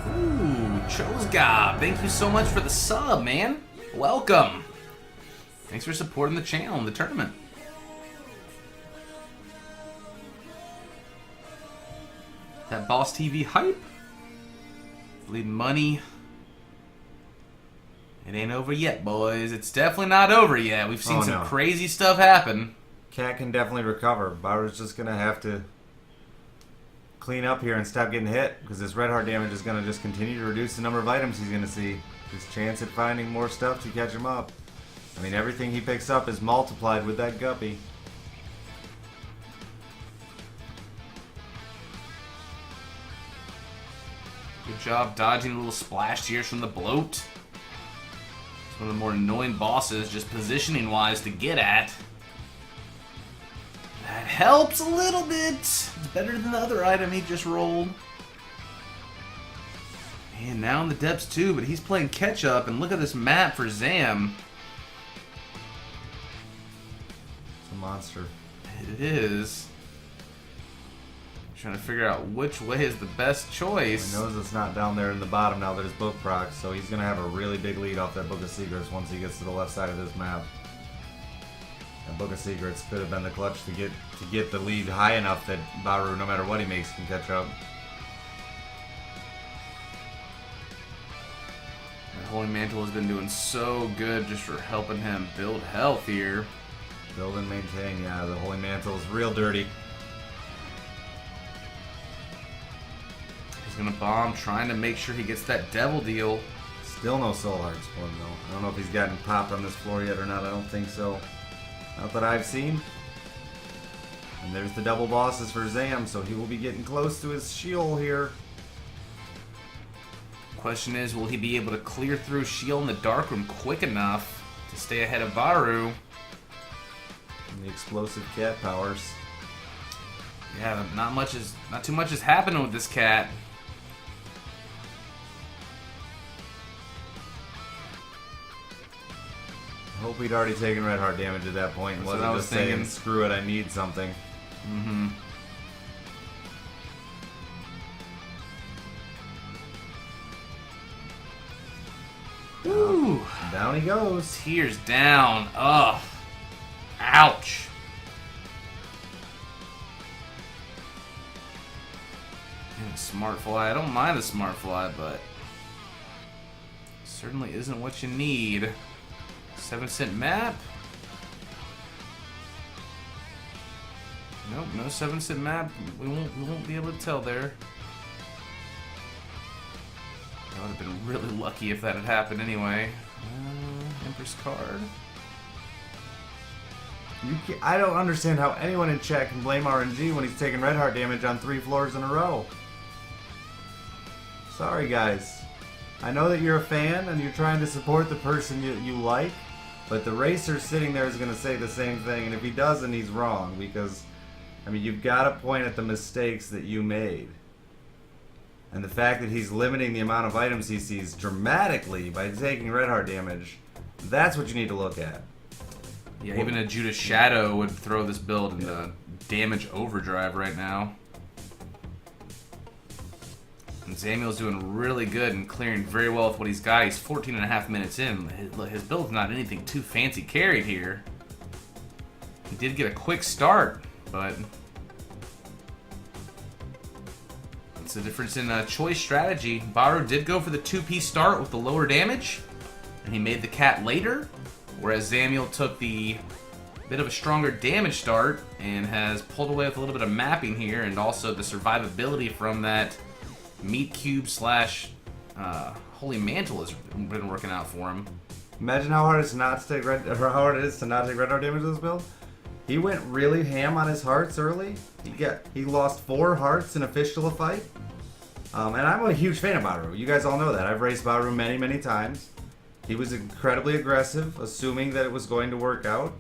Ooh, Chosgob. Thank you so much for the sub, man. Welcome. Thanks for supporting the channel and the tournament. That Boss TV hype. Bleed money. It ain't over yet, boys. It's definitely not over yet. We've seen some crazy stuff happen. Cat can definitely recover. Bahroo's just gonna have to clean up here and stop getting hit, because this red heart damage is gonna just continue to reduce the number of items he's gonna see. His chance at finding more stuff to catch him up. I mean, everything he picks up is multiplied with that guppy. Good job dodging a little splash tears from the bloat. It's one of the more annoying bosses, just positioning wise, to get at. That helps a little bit. It's better than the other item he just rolled. And now in the depths too, but he's playing catch up, and look at this map for Zam. It's a monster. It is. Trying to figure out which way is the best choice. He knows it's not down there in the bottom now that his book procs, so he's going to have a really big lead off that Book of Secrets once he gets to the left side of this map. That Book of Secrets could have been the clutch to get the lead high enough that Bahroo, no matter what he makes, can catch up. That Holy Mantle has been doing so good just for helping him build health here. Build and maintain, yeah, the Holy Mantle is real dirty. He's gonna bomb, trying to make sure he gets that devil deal. Still no soul hearts for him though. I don't know if he's gotten popped on this floor yet or not. I don't think so. Not that I've seen. And there's the double bosses for Zam, so he will be getting close to his shield here. Question is, will he be able to clear through shield in the dark room quick enough to stay ahead of Bahroo? And the explosive cat powers. Yeah, not too much is happening with this cat. I hope he'd already taken red heart damage at that point and That's what wasn't I was just saying, thinking. screw it, I need something. Mm-hmm. Woo! Down he goes. Tears down. Ugh. Ouch. And a smart fly. I don't mind a smart fly, but certainly isn't what you need. 7-cent map. Nope, no 7-cent map. We won't be able to tell there. I would have been really lucky if that had happened anyway. Empress card. I don't understand how anyone in chat can blame RNG when he's taking red heart damage on 3 floors in a row. Sorry guys. I know that you're a fan and you're trying to support the person you like, but the racer sitting there is going to say the same thing, and if he doesn't, he's wrong, because, I mean, you've got to point at the mistakes that you made. And the fact that he's limiting the amount of items he sees dramatically by taking red heart damage, that's what you need to look at. Yeah, even a Judas Shadow would throw this build into damage overdrive right now. And Zamiell's doing really good and clearing very well with what he's got. He's 14.5 minutes in. His build's not anything too fancy carried here. He did get a quick start, but it's the difference in choice strategy. Bahroo did go for the 2-piece start with the lower damage, and he made the cat later, whereas Zamiell took the bit of a stronger damage start and has pulled away with a little bit of mapping here, and also the survivability from that meat cube slash holy mantle has been working out for him. Imagine how hard it is to not take red heart damage with this build. He went really ham on his hearts early. He lost 4 hearts in a fistula fight. And I'm a huge fan of Bahroo. You guys all know that. I've raced Bahroo many, many times. He was incredibly aggressive, assuming that it was going to work out.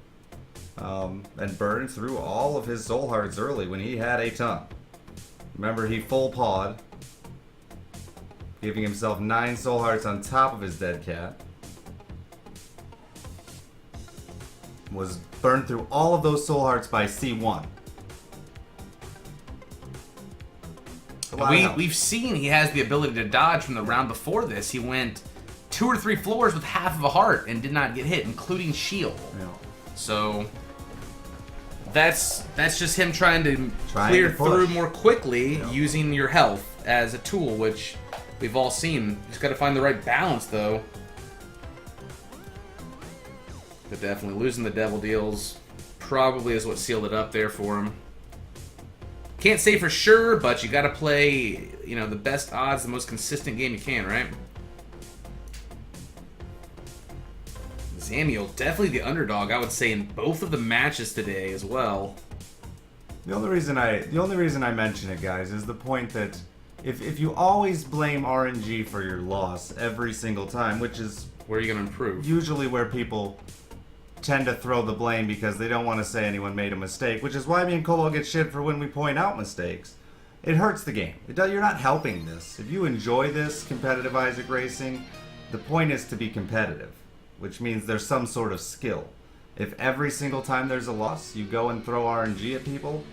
And burned through all of his soul hearts early when he had a ton. Remember, he full pawed, giving himself 9 soul hearts on top of his dead cat. Was burned through all of those soul hearts by C1. We've seen he has the ability to dodge from the round before this. He went 2 or 3 floors with half of a heart and did not get hit, including shield. Yeah. So that's just him trying to clear through more quickly, using your health as a tool, which we've all seen. He's got to find the right balance, though. But definitely losing the Devil Deals probably is what sealed it up there for him. Can't say for sure, but you got to play, the best odds, the most consistent game you can, right? Zamiell, definitely the underdog, I would say, in both of the matches today as well. The only reason I mention it, guys, is the point that if you always blame RNG for your loss every single time, which is where are you going to improve? Usually where people tend to throw the blame because they don't want to say anyone made a mistake, which is why me and Colo get shit for when we point out mistakes. It hurts the game. You're not helping this. If you enjoy this competitive Isaac racing, the point is to be competitive, which means there's some sort of skill. If every single time there's a loss, you go and throw RNG at people,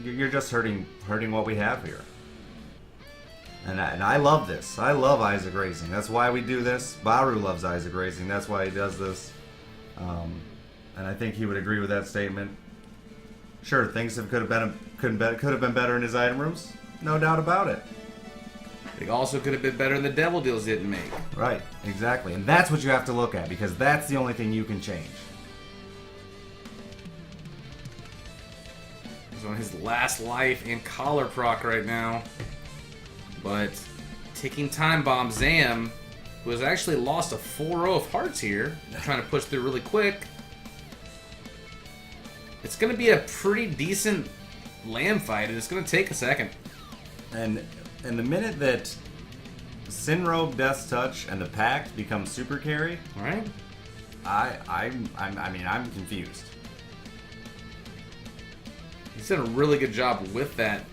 you're just hurting what we have here. And I love this. I love Isaac Racing. That's why we do this. Bahroo loves Isaac Racing. That's why he does this. And I think he would agree with that statement. Sure, things could have been better in his item rooms. No doubt about it. They also could have been better than the Devil Deals didn't make. Right, exactly. And that's what you have to look at, because that's the only thing you can change. He's on his last life and collar proc right now. But ticking time bomb Zam, who has actually lost a full row of hearts here, trying to push through really quick. It's going to be a pretty decent lamb fight, and it's going to take a second. And the minute that Sinrobe, Death's Touch, and the Pact become super carry, all right, I'm confused. He's done a really good job with that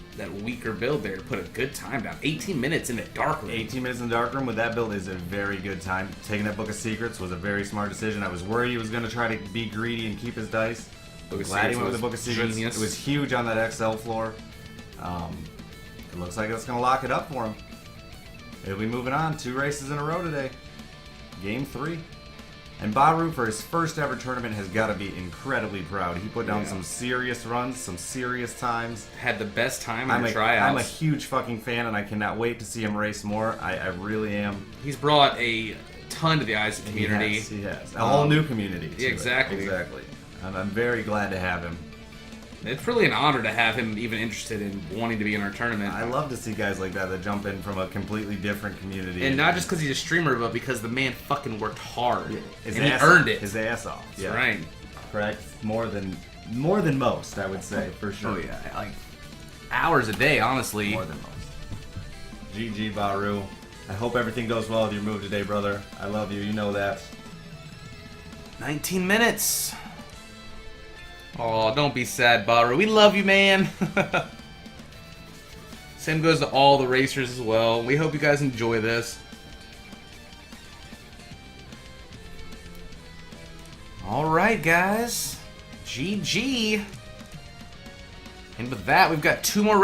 weaker build there. Put a good time down. 18 minutes in the dark room. 18 minutes in the dark room with that build is a very good time. Taking that Book of Secrets was a very smart decision. I was worried he was going to try to be greedy and keep his dice. Glad he went with the Book of Secrets. Genius. It was huge on that XL floor. It looks like it's going to lock it up for him. He'll be moving on. 2 races in a row today. Game 3. And Bahroo, for his first ever tournament, has got to be incredibly proud. He put down some serious runs, some serious times. Had the best time in the tryouts. I'm a huge fucking fan, and I cannot wait to see him race more. I really am. He's brought a ton to the Isaac community. He has. A whole new community. Exactly. Exactly. And I'm very glad to have him. It's really an honor to have him even interested in wanting to be in our tournament. I love to see guys like that jump in from a completely different community. And not just because he's a streamer, but because the man fucking worked hard. His and he earned it. His ass off. That's right. Correct. More than most, I would say, for sure. Oh, yeah. Like, hours a day, honestly. More than most. GG, Bahroo. I hope everything goes well with your move today, brother. I love you. You know that. 19 minutes. Oh, don't be sad, Bahroo. We love you, man. Same goes to all the racers as well. We hope you guys enjoy this. Alright, guys. GG. And with that, we've got 2 more